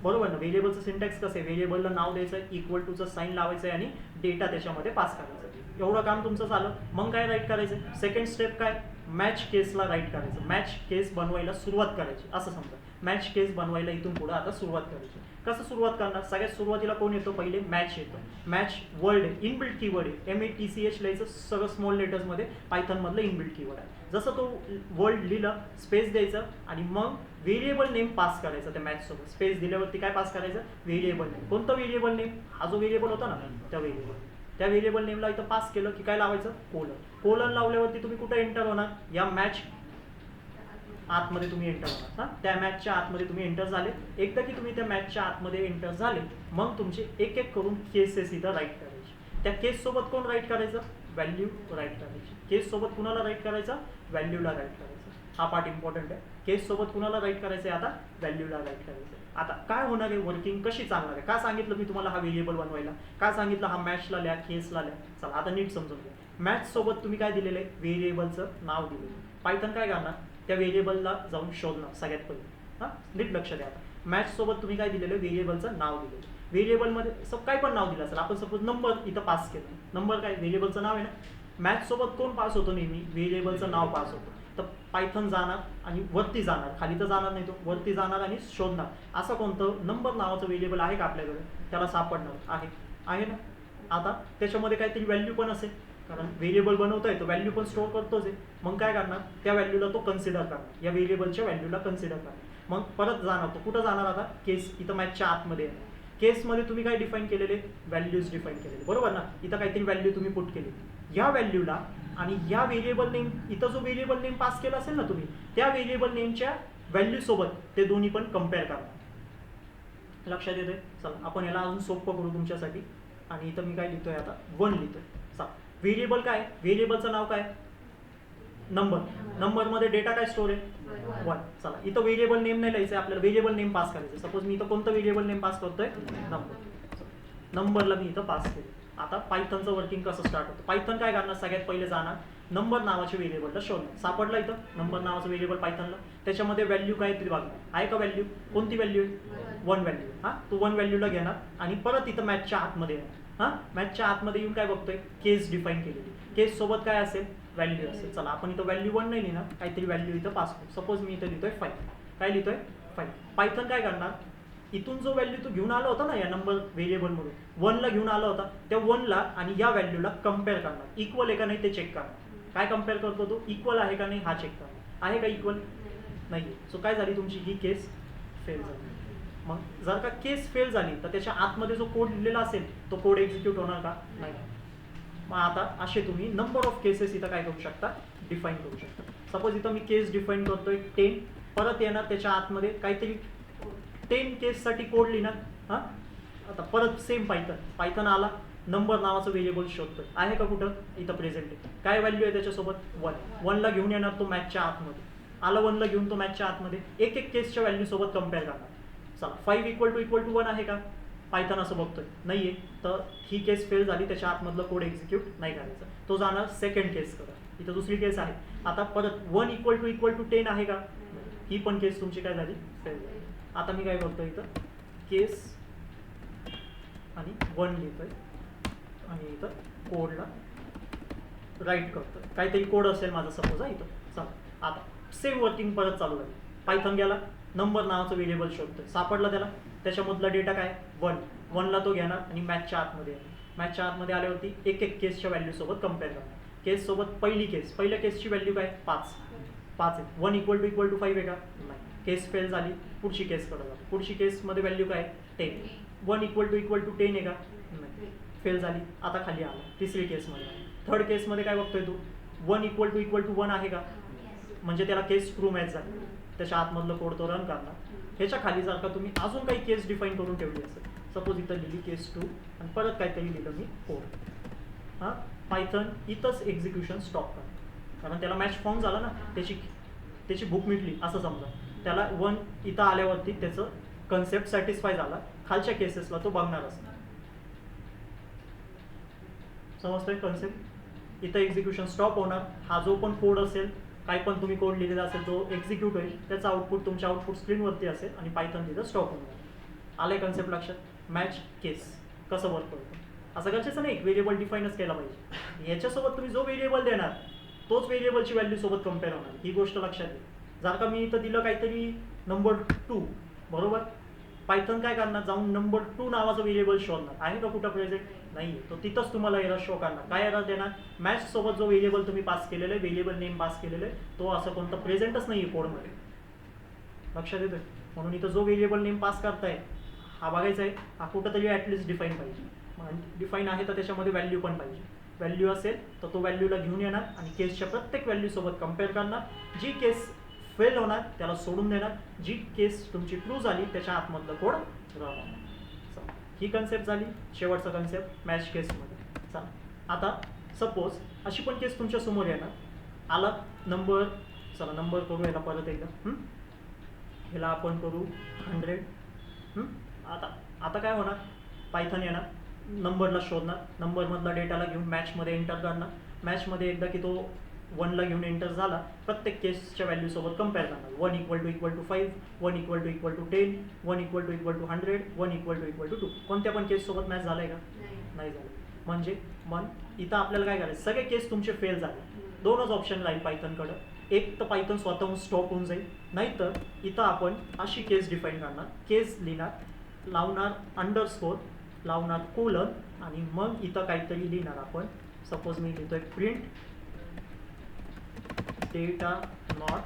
बरोबर ना? व्हेरिएबलचं सिंटॅक्स कसं आहे, व्हेरिएबलला नाव द्यायचं, इक्वल टूचं साईन लावायचं आणि डेटा त्याच्यामध्ये पास करायचं. एवढं काम तुमचं झालं. मग काय राईट करायचं, सेकंड स्टेप काय, मॅच केसला राईट करायचं. मॅच केस बनवायला सुरुवात करायची असं समजा. मॅच केस बनवायला इथून पुढे आता सुरुवात करायची. कसं सुरुवात करणार, सगळ्यात सुरुवातीला कोण येतो, पहिले मॅच येतो. मॅच वर्ड आहे, इनबिल्ट कीवर्ड आहे. MATCH लिहायचं सगळं स्मॉल लेटर्समध्ये, पायथनमधलं इनबिल्ट कीवर्ड आहे. जसं तो वर्ड लिहिलं, स्पेस द्यायचं आणि मग व्हेरिएबल नेम पास करायचं त्या मॅच सोबत. स्पेस दिल्यावरती काय पास करायचं, व्हेरिएबल नेम. कोणतं व्हेरिएबल नेम, हा जो व्हेरिएबल होता ना त्या व्हेरिएबल नेमला इथं पास केलं की काय लावायचं, कोलन. कोलन लावल्यावरती तुम्ही कुठे एंटर होणार, या मॅच आतमध्ये तुम्ही एंटर होणार. हां, त्या मॅचच्या आतमध्ये तुम्ही एंटर झाले. एकदा की तुम्ही त्या मॅचच्या आतमध्ये एंटर झाले मग तुमचे एक एक करून केसेस इथं राईट करायचे. त्या केस सोबत कोण राईट करायचं, व्हॅल्यू राईट करायची. केस सोबत कुणाला राईट करायचं, व्हॅल्यूला राईट करायचं. हा पार्ट इम्पॉर्टंट आहे. केस सोबत कुणाला राईट करायचं आहे, आता व्हॅल्यूला राईट करायचं. आता काय होणार आहे, वर्किंग कशी चालणार आहे. का सांगितलं मी तुम्हाला हा व्हेरिएबल बनवायला, का सांगितलं हा मॅचला लिहा, केसला लिहा. चला आता नीट समजून घ्या. मॅच सोबत तुम्ही काय दिलेलं आहे, व्हेरिएबलचं नाव दिलेलं आहे. पायथन काय करणार, त्या व्हेरिएबलला जाऊन शोधणार सगळ्यात पहिले. हां, नीट लक्ष द्या. आता मॅच सोबत तुम्ही काय दिलेलं आहे, व्हेरिएबलचं नाव दिलेलं. व्हेरिएबलमध्ये काय पण नाव दिलं असेल. आपण सपोज नंबर इथं पास केलं. नंबर काय व्हेरिएबलचं नाव आहे ना. मॅच सोबत कोण पास होतो, नेहमी व्हेरिएबलचं नाव पास होतं. तर पायथन जाणार आणि वरती जाणार, खाली तर जाणार नाही, तो वरती जाणार आणि शोधणार असं कोणतं नंबर नावाचं व्हेरिएबल आहे का आपल्याकडे, त्याला सापडणार आहे ना. आता त्याच्यामध्ये काहीतरी व्हॅल्यू पण असेल, कारण व्हेरिएबल बनवतोय तो व्हॅल्यू पण स्टोअर करतोच आहे. मग काय करणार, त्या व्हॅल्यूला तो कन्सिडर करणार, या व्हेरिएबलच्या व्हॅल्यूला कन्सिडर करणार. मग परत जाणार तो कुठं जाणार, आता केस इथं मॅचच्या आतमध्ये येणार. केसमध्ये तुम्ही काय डिफाईन केलेले, व्हॅल्यूज डिफाईन केलेले. बरोबर ना. इथं काहीतरी व्हॅल्यू तुम्ही पुट केली. या व्हॅल्यूला आणि या व्हेरिएबल नेम, इथं जो व्हेरिएबल नेम पास केला असेल ना तुम्ही, त्या व्हेरिएबल नेमच्या व्हॅल्यू सोबत ते दोन्ही पण कम्पेअर करणार. लक्षात येते. चला आपण याला अजून सोपं करू तुमच्यासाठी. आणि इथं मी काय लिहितोय, आता 1 लिहितोय. चला, व्हेरिएबल काय, व्हेरिएबलचं नाव काय, नंबर. नंबरमध्ये डेटा काय स्टोअर आहे, 1. चला इथं व्हेरिएबल नेम नाही लिहायचं, आपल्याला व्हेरिएबल नेम पास करायचं. सपोज मी इथं कोणतं व्हेरिएबल नेम पास करतोय, नंबर. नंबरला मी इथं पास केलं. आता पायथनचं वर्किंग कसं स्टार्ट होतं. पायथन काय करणार, सगळ्यात पहिले जाणार नंबर नावाच्या व्हेरिएबलला शोधणार. सापडला इथं नंबर नावाचं व्हेरिएबल पायथनला, त्याच्यामध्ये व्हॅल्यू काय तरी बघणार आहे का, व्हॅल्यू कोणती व्हॅल्यू आहे, 1 व्हॅल्यू. हां, तो 1 व्हॅल्यूला घेणार आणि परत इथं मॅथच्या आतमध्ये येणार. हां, मॅथच्या आतमध्ये येऊन काय बघतोय, केस डिफाईन केलेली. केस सोबत काय असेल, व्हॅल्यू असेल. चला आपण इथं व्हॅल्यू 1 नाही लिहिणार, काहीतरी व्हॅल्यू इथं पास करू. सपोज मी इथं लिहितोय 5. काय लिहितोय 5. पायथन काय करणार, इथून जो व्हॅल्यू तो घेऊन आला होता ना या नंबर व्हेरिएबलमधून 1 ला घेऊन आला होता, त्या 1 ला आणि या व्हॅल्यूला कम्पेअर करणार. इक्वल आहे का नाही ते चेक करणार. काय कम्पेअर करतो तो, इक्वल आहे का नाही हा चेक करणार. आहे का इक्वल, नाही. सो काय झाली तुमची ही केस फेल झाली. मग जर का केस फेल झाली तर त्याच्या आतमध्ये जो कोड लिहिलेला असेल तो कोड एक्झिक्यूट होणार का, नाही. मग आता असे तुम्ही नंबर ऑफ केसेस इथं काय करू शकता, डिफाईन करू शकता. सपोज इथं मी केस डिफाईन करतोय 10, परत येणार त्याच्या आतमध्ये काहीतरी 10 केससाठी कोड लिहिणार. हां, आता परत सेम पायथन आला, नंबर नावाचं व्हेरिएबल शोधतोय. आहे का कुठं, इथं प्रेझेंट आहे. काय व्हॅल्यू आहे त्याच्यासोबत, 1 ला घेऊन येणार तो मॅथच्या आतमध्ये. आला 1 ला घेऊन तो मॅथच्या आतमध्ये एक एक केसच्या व्हॅल्यू सोबत कम्पेअर करणार. चला 5 = 1 आहे का, पायथन असं बघतोय नाहीये, तर ही केस फेल झाली. त्याच्या आतमधलं कोड एक्झिक्यूट नाही करायचं, तो जाणार सेकंड केस करा. इथं दुसरी केस आहे. आता परत 1 = 10 आहे का, ही पण केस तुमची काय झाली, फेल झाली. आता मी काय करतोय इथं केस आणि 1 लिहितोय आणि इथं कोडला राईट करतोय. काहीतरी कोड असेल माझा सपोज आहे इथं. चला आता सेम वर्किंग परत चालू झाली. पायथन गेला, नंबर नावाचं व्हेरिएबल शोधतोय. सापडला त्याला, त्याच्यामधला डेटा काय 1 ला तो घेणार आणि मॅथच्या आतमध्ये येणार. मॅथच्या आतमध्ये आल्यावरती एक एक केसच्या व्हॅल्यू सोबत कम्पेअर करणार. केस सोबत पहिल्या केसची व्हॅल्यू काय 5 आहे. 1 = 5 आहे का, नाही. केस फेल झाली, पुढची केस कडे जातो. पुढची केसमध्ये व्हॅल्यू काय 10. 1 = 10 आहे का, नाही. फेल झाली. आता खाली आला, तिसरी केसमध्ये. थर्ड केसमध्ये काय बघतोय तू, 1 = 1 आहे का, म्हणजे त्याला केस ट्रू मॅच झाली. त्याच्या आतमधलं कोड तो रन करणार. ह्याच्या खाली जर का तुम्ही अजून काही केस डिफाईन करून ठेवली असेल, सपोज इथं लिहिली केस 2 आणि परत काहीतरी लिहिलं मी कोड. हां, पायथन इथंच एक्झिक्युशन स्टॉप करणार, कारण त्याला मॅच फॉर्म झाला ना, त्याची बुक मिटली असं समजा. त्याला 1 इथं आल्यावरती त्याचं कन्सेप्ट सॅटिस्फाय झाला. खालच्या केसेसला तो बघणार असणार. समजतंय कन्सेप्ट. इथं एक्झिक्युशन स्टॉप होणार. हा जो पण कोड असेल, काय पण तुम्ही कोड लिहिलेला असेल जो एक्झिक्यूट होईल, त्याचा आउटपुट तुमच्या आउटपुट स्क्रीनवरती असेल आणि पायथन तिथं स्टॉप होणार. आलंय कन्सेप्ट लक्षात. मॅच केस कसं वर्क करतो असं गरजेचं नाही, एक व्हेरिएबल डिफाईनच केला पाहिजे. याच्यासोबत तुम्ही जो व्हेरिएबल देणार तोच व्हेरिएबलची व्हॅल्यू सोबत कम्पेअर होणार, ही गोष्ट लक्षात घ्या. जर का मी इथं दिलं काहीतरी नंबर 2, बरोबर, पायथन काय करणार, जाऊन नंबर 2 नावाचं व्हेरिएबल शोधणार. आहे का कुठं प्रेझेंट, नाही. तो तिथंच तुम्हाला एरर शो करणार. काय एरर देणार, मॅच सोबत जो व्हेरिएबल तुम्ही पास केलेलं आहे, व्हेरिएबल नेम पास केलेलं आहे, तो असं कोणतं प्रेझेंटच नाही आहे कोडमध्ये. लक्षात येतोय. म्हणून इथं जो व्हेरिएबल नेम पास करताय हा बघायचा आहे, हा कुठं तरी ॲटलिस्ट डिफाईन पाहिजे. डिफाईन आहे तर त्याच्यामध्ये व्हॅल्यू पण पाहिजे. व्हॅल्यू असेल तर तो व्हॅल्यूला घेऊन येणार आणि केसच्या प्रत्येक व्हॅल्यू सोबत कम्पेअर करणार. जी केस फेल होणार त्याला सोडून देणार, जी केस तुमची ट्रू झाली त्याच्या आतमधलं कोड राहणार. ही कन्सेप्ट झाली. शेवटचा कन्सेप्ट मॅच केसमध्ये. चला आता सपोज अशी पण केस तुमच्या समोर येणार. आला नंबर, चला नंबर करू याला परत एकदा. ह्याला आपण करू 100. आता काय होणार, पायथन येणार, नंबरला शोधणार, नंबरमधला डेटाला घेऊन मॅचमध्ये एंटर करणार. मॅचमध्ये एकदा की तो 1 ला घेऊन एंटर झाला, प्रत्येक केसच्या व्हॅल्यू सोबत कम्पेअर करणार. 1 = 5, 1 = 10, 1 = 100, 1 = 2. कोणत्या पण केस सोबत मॅच झालाय का, नाही झालं. म्हणजे मग इथं आपल्याला काय करायचं, सगळे केस तुमचे फेल झाले. दोनच ऑप्शन राहील पायथनकडं. एक तर पायथन स्वतःहून स्टॉप होऊन जाईल, नाहीतर इथं आपण अशी केस डिफाईन करणार. केस लिहिणार, लावणार अंडरस्कोर, लावणार कोलन आणि मग इथं काहीतरी लिहिणार आपण. सपोज मी लिहितोय प्रिंट डेटा नॉट,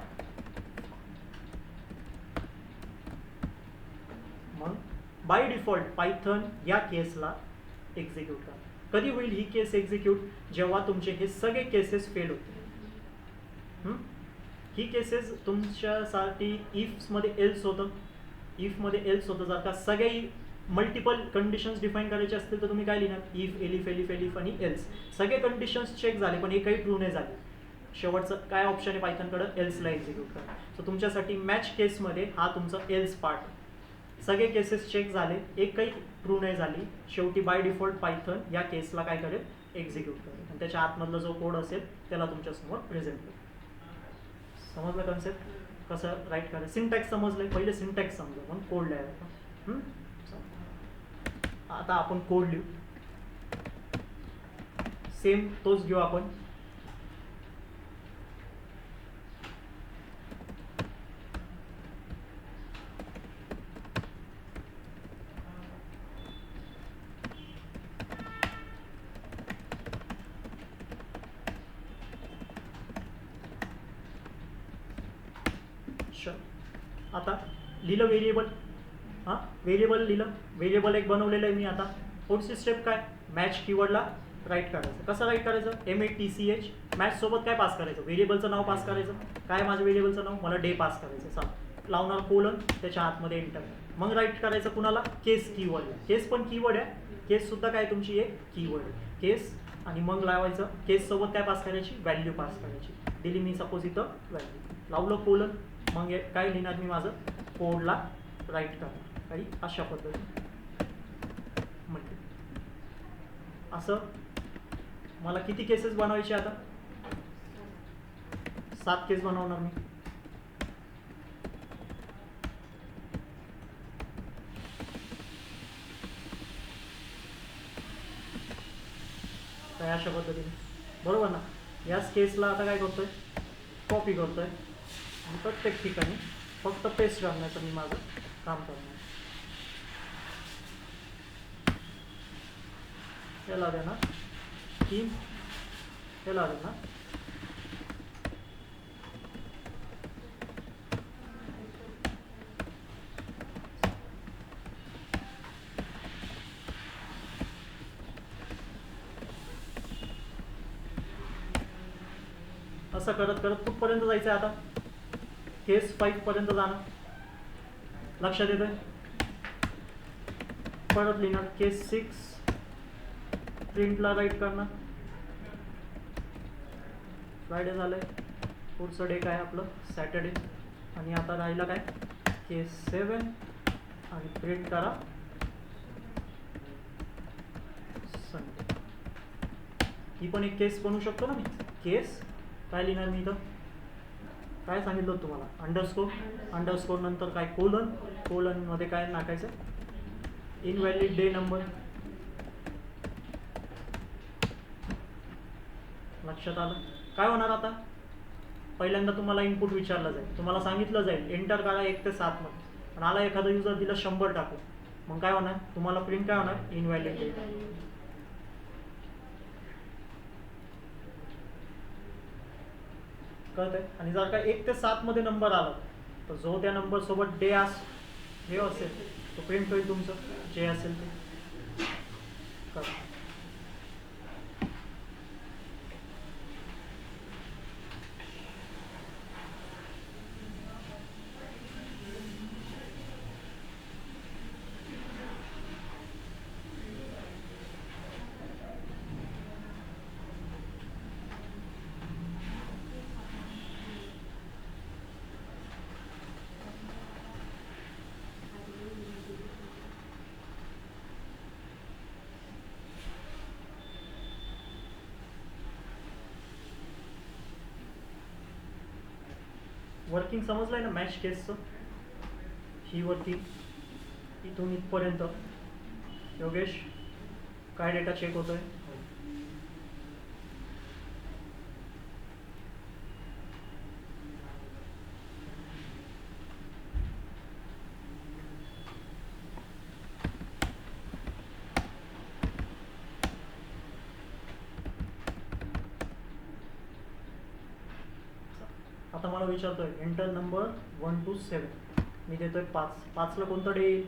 मग बाय डिफॉल्ट पायथन या केसला एक्झिक्यूट करा. कधी होईल ही केस एक्झिक्यूट, जेव्हा तुमचे हे सगळे केसेस फेल होतील. ही केसेस तुमच्यासाठी इफ्समध्ये एल्स होतं. इफमध्ये एल्स होतं. जर का सगळे मल्टिपल कंडिशन्स डिफाईन करायचे असतील तर तुम्ही काय लिहिणार, इफ, एलिफ, एलिफ, एलिफ आणि एल्स. सगळे कंडिशन्स चेक झाले पण एकही ट्रू नाही झाले. शेवटचं काय ऑप्शन आहे पायथनकडं, एल्सला एक्झिक्यूट करा. सो तुमच्यासाठी मॅच केसमध्ये हा तुमचा एल्स पार्ट. सगळे केसेस चेक झाले, एकही ट्रू नाही झाली, शेवटी बाय डिफॉल्ट पायथन या केसला काय करेल, एक्झिक्यूट करेल आणि त्याच्या आतमधला जो कोड असेल त्याला तुमच्यासमोर प्रेझेंट करेल. समजलं कन्सेप्ट कसं राईट करायचं? सिंटॅक्स समजलंय, पहिले सिंटॅक्स समजा मग कोड लिहायला. आता आपण कोड लिहू, सेम तोच घेऊ आपण. आता लिहिलं व्हेरिएबल, हां व्हेरिएबल लिहिलं, व्हेरिएबल एक बनवलेलं आहे मी. आता पुढची स्टेप काय, मॅच कीवर्डला राईट करायचं. कसं राईट करायचं, MATCH मॅच सोबत काय पास करायचं, व्हेरिएबलचं नाव पास करायचं. काय माझं व्हेरिएबलचं नाव, मला डे पास करायचं. सांग लावणार कोलन, त्याच्या आतमध्ये एंटर. मग राईट करायचं कुणाला, केस कीवर्डला. केस पण कीवर्ड आहे, केस सुद्धा काय तुमची एक कीवर्ड आहे, केस. आणि मग लावायचं केस सोबत काय पास करायची, व्हॅल्यू पास करायची. दिली मी सपोज इथं व्हॅल्यू, लावलं कोलन. मग काय लिहिणार मी, माझं कोडला राईट करणार काही अशा पद्धतीने. म्हणजे असं मला किती केसेस बनवायचे, आता 7 केस बनवणार मी. काय अशा पद्धतीने, बरोबर ना. याच केसला आता काय करतोय, कॉपी करतोय आणि प्रत्येक ठिकाणी फक्त पेस्ट करण्याचं मी माझं काम करणार. याला देणार 3, याला देणार असं करत करत कुठपर्यंत जायचं आहे. आता केस 5 पर्यंत जाणं, लक्षात येतंय. परत लिहिणार केस 6, प्रिंटला राईट करणार. फ्रायडे झालंय, पुढचं डे काय आपलं सॅटर्डे. आणि आता राहिला काय, केस 7 आणि प्रिंट करा संडे. ही पण एक केस बनवू शकतो ना मी. केस काय लिहिणार मी इथं, काय सांगितलं तुम्हाला, अंडरस्कोर. अंडरस्कोर नंतर काय, कोलन. कोलनमध्ये काय टाकायचं, इनव्हॅलिड डे नंबर. लक्षात आलं. काय होणार आता, पहिल्यांदा तुम्हाला इनपुट विचारलं जाईल, तुम्हाला सांगितलं जाईल एंटर करा 1 ते 7 मध्ये. पण आला एखादा युजर दिला 100 टाकू, मग काय होणार, तुम्हाला प्रिंट काय होणार, इनव्हॅलिड डे. कळतंय. आणि जर का 1 ते 7 मध्ये नंबर आला तर जो त्या नंबर सोबत डे हे असेल तो प्रिंट होईल तुमचं, जे असेल ते. कळतं. वर्किंग समजलंय ना मॅच केसचं. ही वर्किंग इथून इथपर्यंत. योगेश काय डेटा चेक होतोय, आता मला विचारतोय एंटर नंबर 1 to 7. मी देतोय 5. 5ला कोणतं डे येईल,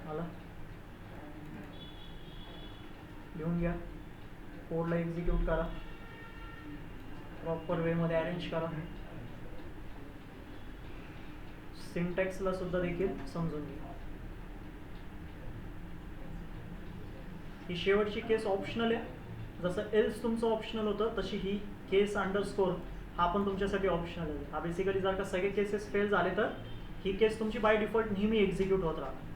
मला लिहून घ्या. कोडला एक्झिक्यूट करा, प्रॉपर वेमध्ये अरेंज करा. सिंटॅक्सला सुद्धा देखील समजून घ्या. ही शेवटची केस ऑप्शनल आहे. जसं एल्स तुमचं ऑप्शनल होतं तशी ही केस अंडरस्कोर हा पण तुमच्यासाठी ऑप्शनल आहे. हा बेसिकली जर का सगळे केसेस फेल झाले तर ही केस तुमची बाय डिफॉल्ट नेहमी एक्झिक्यूट होत राहणार.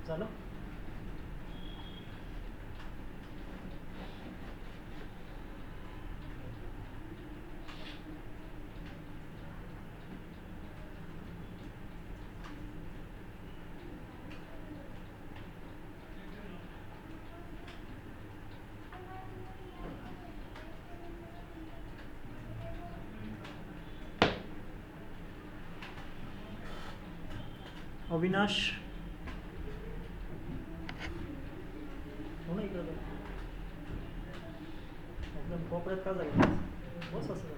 झालं. अविनाश हो ना इकडं एकदम कोपऱ्यात का जाईल बस असं झालं.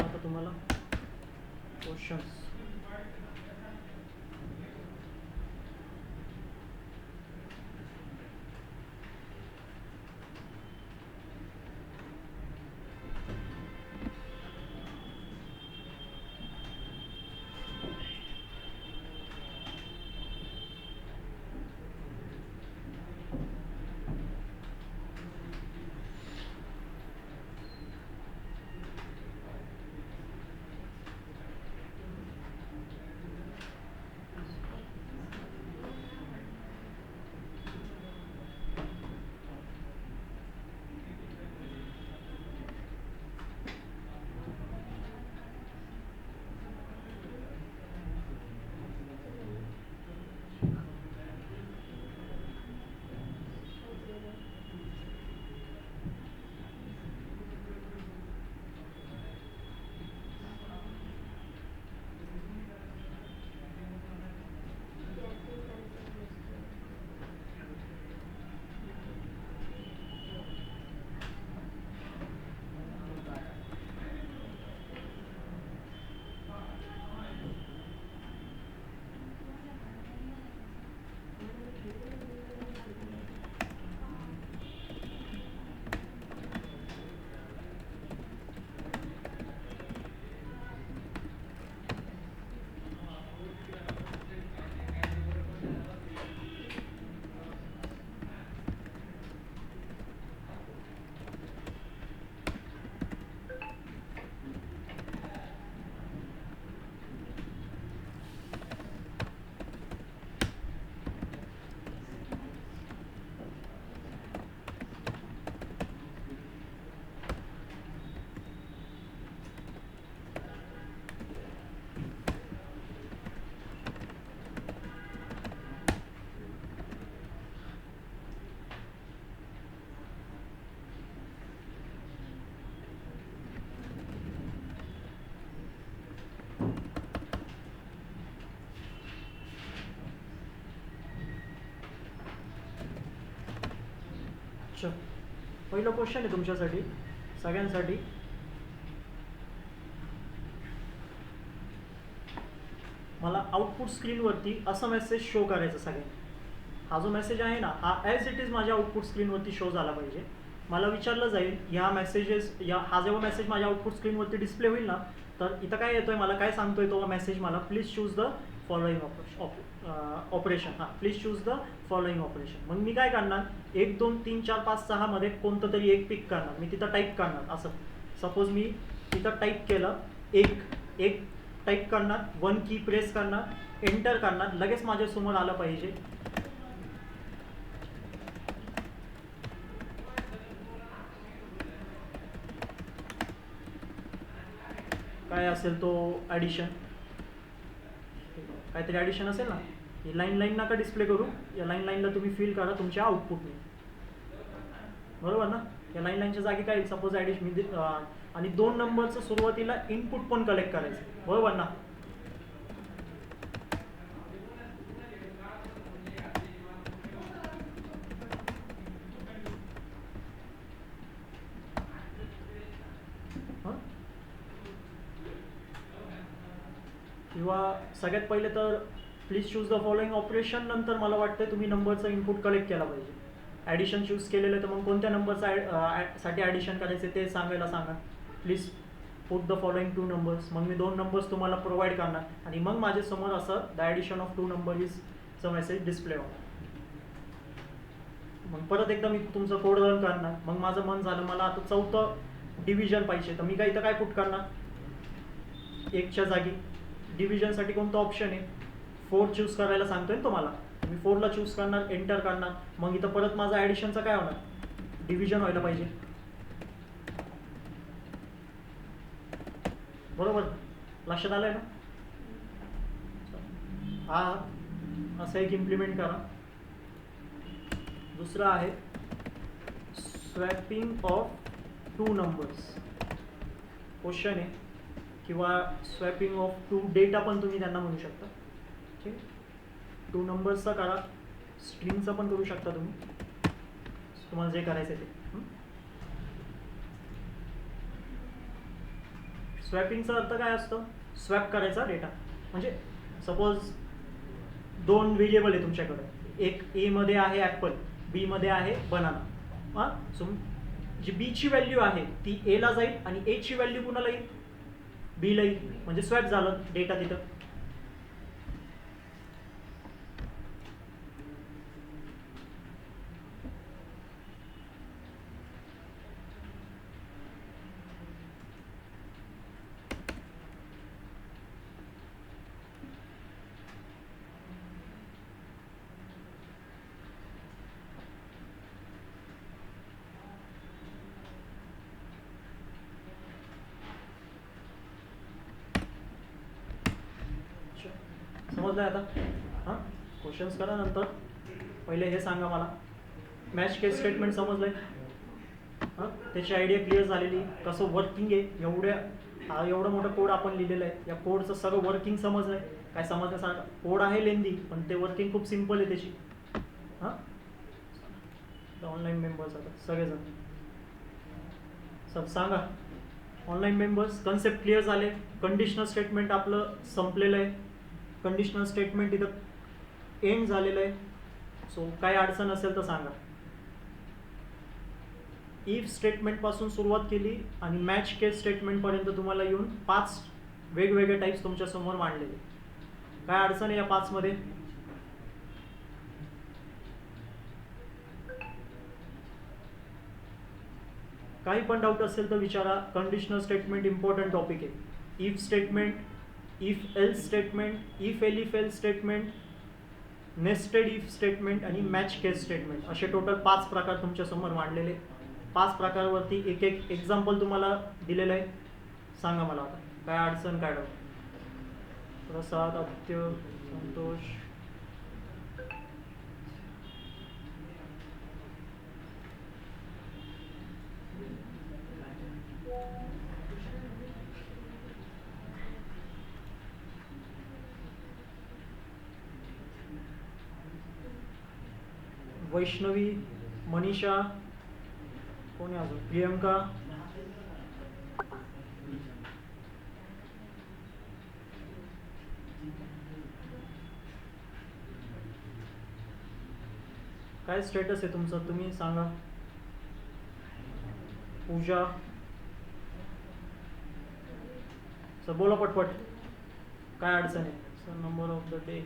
आता तुम्हाला क्वेश्चन्स अच्छा, पहिलं क्वेश्चन आहे तुमच्यासाठी सगळ्यांसाठी. मला आउटपुट स्क्रीनवरती असा मेसेज शो करायचा सगळ्यांना. हा जो मेसेज आहे ना, हा ॲज इट इज माझ्या आउटपुट स्क्रीनवरती शो झाला पाहिजे. मला विचारलं जाईल ह्या मेसेजेस हा जेव्हा मेसेज माझ्या आउटपुट स्क्रीनवरती डिस्प्ले होईल ना, तर इथं काय येतोय, मला काय सांगतोय तो मेसेज मला, please choose the following operation. हां, please choose the following operation. मग मी काय करणार, 1 2 3 4 5 6 मध्ये कोणतं तरी एक पिक करणार, मी तिथं टाईप करणार. असं सपोज मी तिथं टाईप केलं एक टाईप करणार, 1 की प्रेस करणार, एंटर करणार, लगेच माझ्यासमोर आलं पाहिजे काय असेल तो ॲडिशन, काहीतरी ॲडिशन असेल ना. ही लाईन नका डिस्प्ले करू, या लाईनला तुम्ही फील करा तुमच्या आउटपुटने, बरोबर ना. या लाईनच्या जागी काय सपोज ॲडिशन मी आणि 2 नंबरचं सुरुवातीला इनपुट पण कलेक्ट करायचं, बरोबर ना. किंवा सगळ्यात पहिले तर please choose the following operation नंतर मला वाटतं तुम्ही नंबरचं इनपुट कलेक्ट केला पाहिजे. ॲडिशन चूज केलेलं तर मग कोणत्या नंबरचा साठी ॲडिशन करायचे ते सांगायला सांगा. Please put the following 2 numbers. मग मी 2 नंबर्स तुम्हाला प्रोव्हाइड करणार आणि मग माझ्यासमोर असं द ॲडिशन ऑफ 2 नंबर इजचा मेसेज डिस्प्ले होणार. मग परत एकदा मी तुमचं कोड रन करणार. मग माझं मन झालं मला आता 4थं डिव्हिजन पाहिजे, तर मी काय इथं काय पुट करणार, 1च्या जागी डिव्हिजनसाठी कोणतं ऑप्शन आहे, 4 चूज करायला सांगतोय ना तुम्हाला. मी 4ला चूज करणार, एंटर करणार. मग इथं परत माझा ॲडिशनचा काय होणार, डिव्हिजन व्हायला पाहिजे, बरोबर. लक्षात आलंय ना. हा असं एक इम्प्लिमेंट करा. दुसरं आहे स्वॅपिंग ऑफ 2 नंबर्स. क्वेश्चन आहे किंवा स्वॅपिंग ऑफ 2 डेटा पण तुम्ही त्यांना म्हणू शकता. ठीक आहे, 2 नंबर्सचा करा, स्ट्रिंगचा पण करू शकता तुम्ही, तुम्हाला जे करायचं ते. स्वॅपिंगचा अर्थ काय असतं, स्वॅप करायचा डेटा. म्हणजे सपोज 2 व्हेरिएबल आहे तुमच्याकडे, एक ए मध्ये आहे ॲपल, बी मध्ये आहे बनाना. हां, सो जी बीची व्हॅल्यू आहे ती एला जाईल आणि एची व्हॅल्यू कुणाला येईल, बीला येईल. म्हणजे स्वॅप झालं डेटा तिथं. समजलं आता. हां, क्वेश्चन्स करा नंतर. पहिले हे सांगा मला, मॅच केस स्टेटमेंट समजलं आहे. हां, त्याची आयडिया क्लिअर झालेली, कसं वर्किंग आहे. एवढा मोठा कोड आपण लिहिलेला आहे, या कोडचं सगळं वर्किंग समजलं आहे. काय समजण्यासारखं कोड आहे लेंदी, पण ते वर्किंग खूप सिम्पल आहे त्याची. हां, ऑनलाईन मेंबर्स आता सगळेजण सब सांगा. ऑनलाईन मेंबर्स कन्सेप्ट क्लिअर झाले. कंडिशनल स्टेटमेंट आपलं संपलेलं आहे. कंडिशनल स्टेटमेंट इथं एंड झालेलं आहे. सो काय अडचण असेल तर सांगा. इफ स्टेटमेंटपासून सुरुवात केली आणि मॅच केस स्टेटमेंटपर्यंत तुम्हाला येऊन 5 वेगवेगळे टाईप्स तुमच्यासमोर मांडलेले. काय अडचण आहे या 5 मध्ये, काही पण डाऊट असेल तर विचारा. कंडिशनल स्टेटमेंट इम्पॉर्टंट टॉपिक आहे. If statement, if else statement, if elif else statement, nested if statement आणि मॅच केस स्टेटमेंट, असे टोटल 5 प्रकार तुमच्यासमोर मांडलेले. 5 प्रकारावरती एक एक एक्झाम्पल तुम्हाला दिलेलं आहे. सांगा मला आता काय अडचण, काय डाऊट. प्रसाद, आदित्य, संतोष. वैष्णवी, मनीषा, कोणी अजून? प्रियंका. काय स्टेटस आहे तुमचं, तुम्ही सांगा. पूजा. सर बोला पटपट, काय अडचण आहे? Sir number of the day.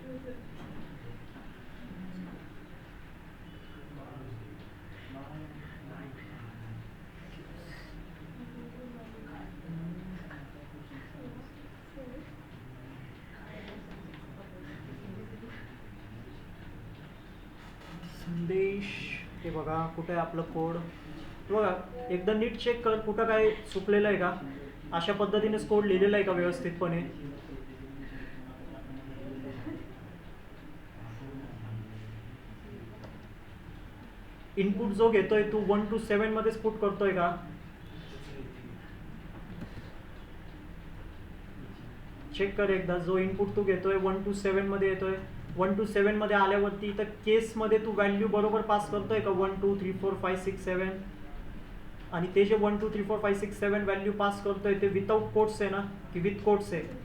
संदेश. हे बघा कुठे आहे आपलं कोड. बघा एकदा नीट चेक कर कुठं काय चुकलेलं आहे का, अशा पद्धतीनेच कोड लिहिलेला आहे का व्यवस्थितपणे. इनपुट जो घेतोय तू 1 to 7 मध्येच पुट करतोय का? चेक कर एकदा, जो इनपुट तू घेतोय 1 to 7 मध्ये येतोय. 1 to 7 मध्ये आल्यावरती तर केसमध्ये तू व्हॅल्यू बरोबर पास करतोय का? 1 2 3 4 5 6 7. आणि ते जे 1 2 3 4 5 6 7 व्हॅल्यू पास करतोय ते विदाउट कोट्स आहे ना की विथ कोट्स आहे?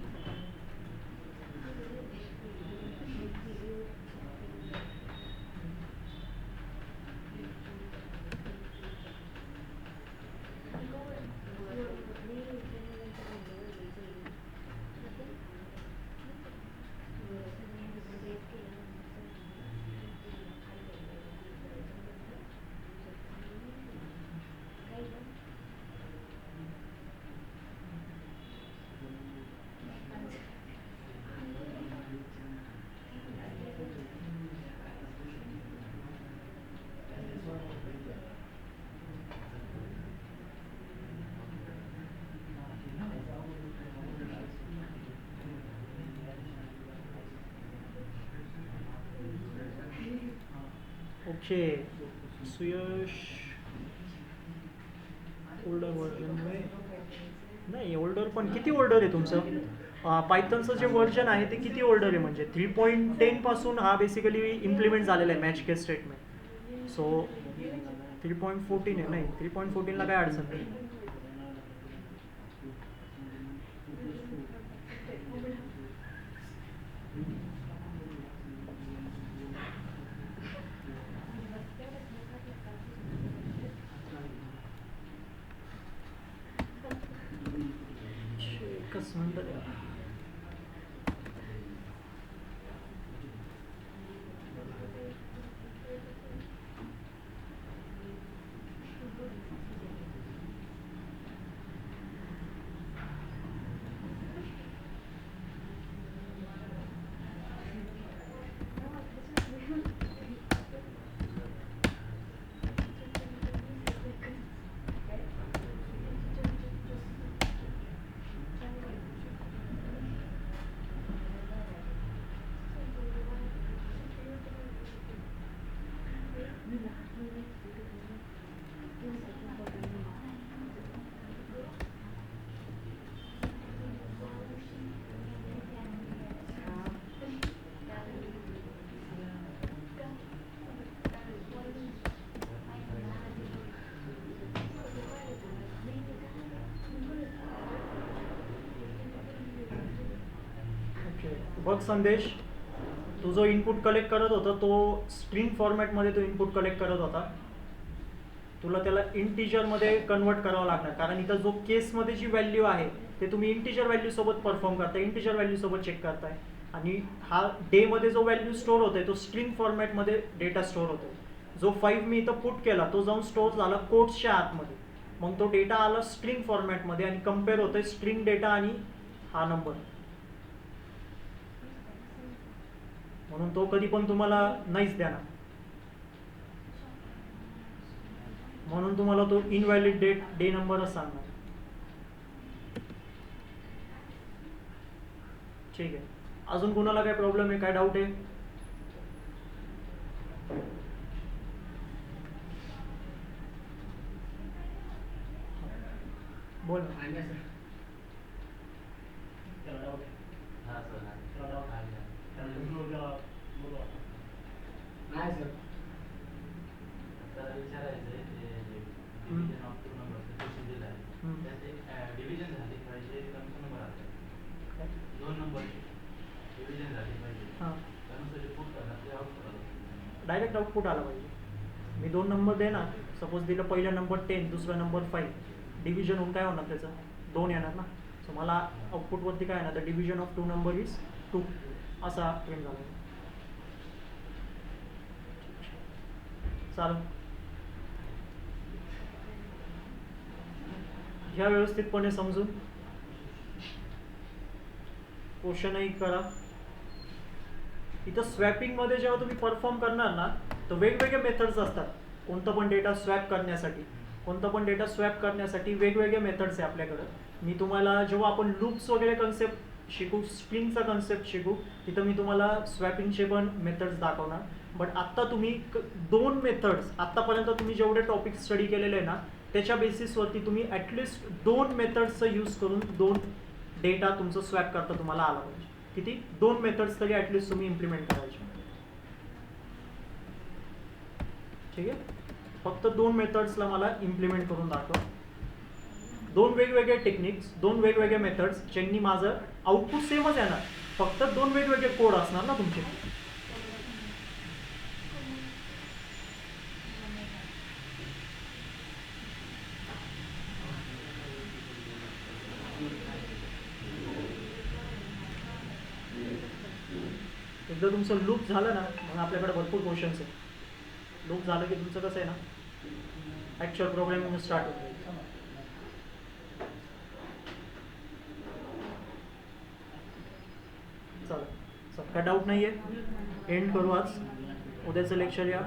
ओके सुयश. ओल्डर व्हर्जन नाही, ओल्डर पण किती ओल्डर आहे तुमचं? पायथनचं जे व्हर्जन आहे ते किती ओल्डर आहे? म्हणजे 3.10 पासून हा बेसिकली इम्प्लिमेंट झालेला आहे मॅच केस स्टेटमेंट. सो 3.14 आहे. नाही 3.14ला काय अडचण नाही. एकच मिनिट द्या. बघ संदेश, तू जो इनपुट कलेक्ट करत होता तो स्ट्रिंग फॉर्मॅटमध्ये तो इनपुट कलेक्ट करत होता. तुला त्याला इंटिजरमध्ये कन्वर्ट करावं लागणार, कारण इथं जो केसमध्ये जी व्हॅल्यू आहे ते तुम्ही इंटिजर व्हॅल्यू सोबत परफॉर्म करताय, इंटिजर व्हॅल्यू सोबत चेक करताय. आणि हा डेमध्ये जो व्हॅल्यू स्टोअर होतोय तो स्ट्रिंग फॉर्मॅटमध्ये डेटा स्टोअर होतोय. जो 5 मी इथं पुट केला तो जाऊन स्टोअर झाला कोट्सच्या आतमध्ये. मग तो डेटा आला स्ट्रिंग फॉर्मॅटमध्ये आणि कम्पेअर होतोय स्ट्रिंग डेटा आणि हा नंबर. म्हणून तो कधी पण तुम्हाला नाहीच देणार. म्हणून तुम्हाला तो इनव्हॅलिड डे नंबरच सांगणार. ठीक आहे. अजून कोणाला काय प्रॉब्लेम आहे, काय डाऊट आहे? बोल. नाही सर, त्याला विचारायचं आहे ते करेक्ट आउटपुट आला पाहिजे. मी 2 नंबर देणार, सपोज दिलं पहिला नंबर 10, दुसरा नंबर 5, डिव्हिजन होऊन काय होणार त्याचं 2 येणार ना. सो मला आउटपुटवरती काय येणार, the division of 2 number is 2 असा प्रिंट झाला. चालेल, घ्या व्यवस्थितपणे समजून, क्वेश्चनही करा. इथं स्वॅपिंगमध्ये जेव्हा तुम्ही परफॉर्म करणार ना, तर वेगवेगळे मेथड्स असतात. कोणतं पण डेटा स्वॅप करण्यासाठी वेगवेगळे मेथड्स आहे आपल्याकडं. मी तुम्हाला जेव्हा आपण लूप्स वगैरे कन्सेप्ट शिकू, स्ट्रिंगचा कन्सेप्ट शिकू, तिथं मी तुम्हाला स्वॅपिंगचे पण मेथड्स दाखवणार. बट आत्ता तुम्ही 2 मेथड्स, आत्तापर्यंत तुम्ही जेवढे टॉपिक स्टडी केलेले आहे ना, त्याच्या बेसिसवरती तुम्ही ॲटलिस्ट 2 मेथड्सचं यूज करून 2 डेटा तुमचं स्वॅप करता तुम्हाला आला पाहिजे. किती? 2 मेथड्स तरी ॲटलिस्ट तुम्ही इम्प्लिमेंट करायचे. ठीक आहे, फक्त 2 मेथड्सला मला इम्प्लिमेंट करून दाखव. 2 वेगवेगळे टेक्निक्स, 2 वेगवेगळे मेथड्स, ज्यांनी माझं आउटपुट सेमच येणार, फक्त 2 वेगवेगळे कोड असणार ना तुमचे. एकदा तुमचं लूप झालं ना, मग आपल्याकडे भरपूर क्वेश्चन्स आहेत. लूप झालं की तुमचं कसं आहे ना, ॲक्च्युअल प्रोग्रामिंग स्टार्ट होतं. चला, काय डाऊट नाही आहे, एंड करू आज. उद्याचं लेक्चर या.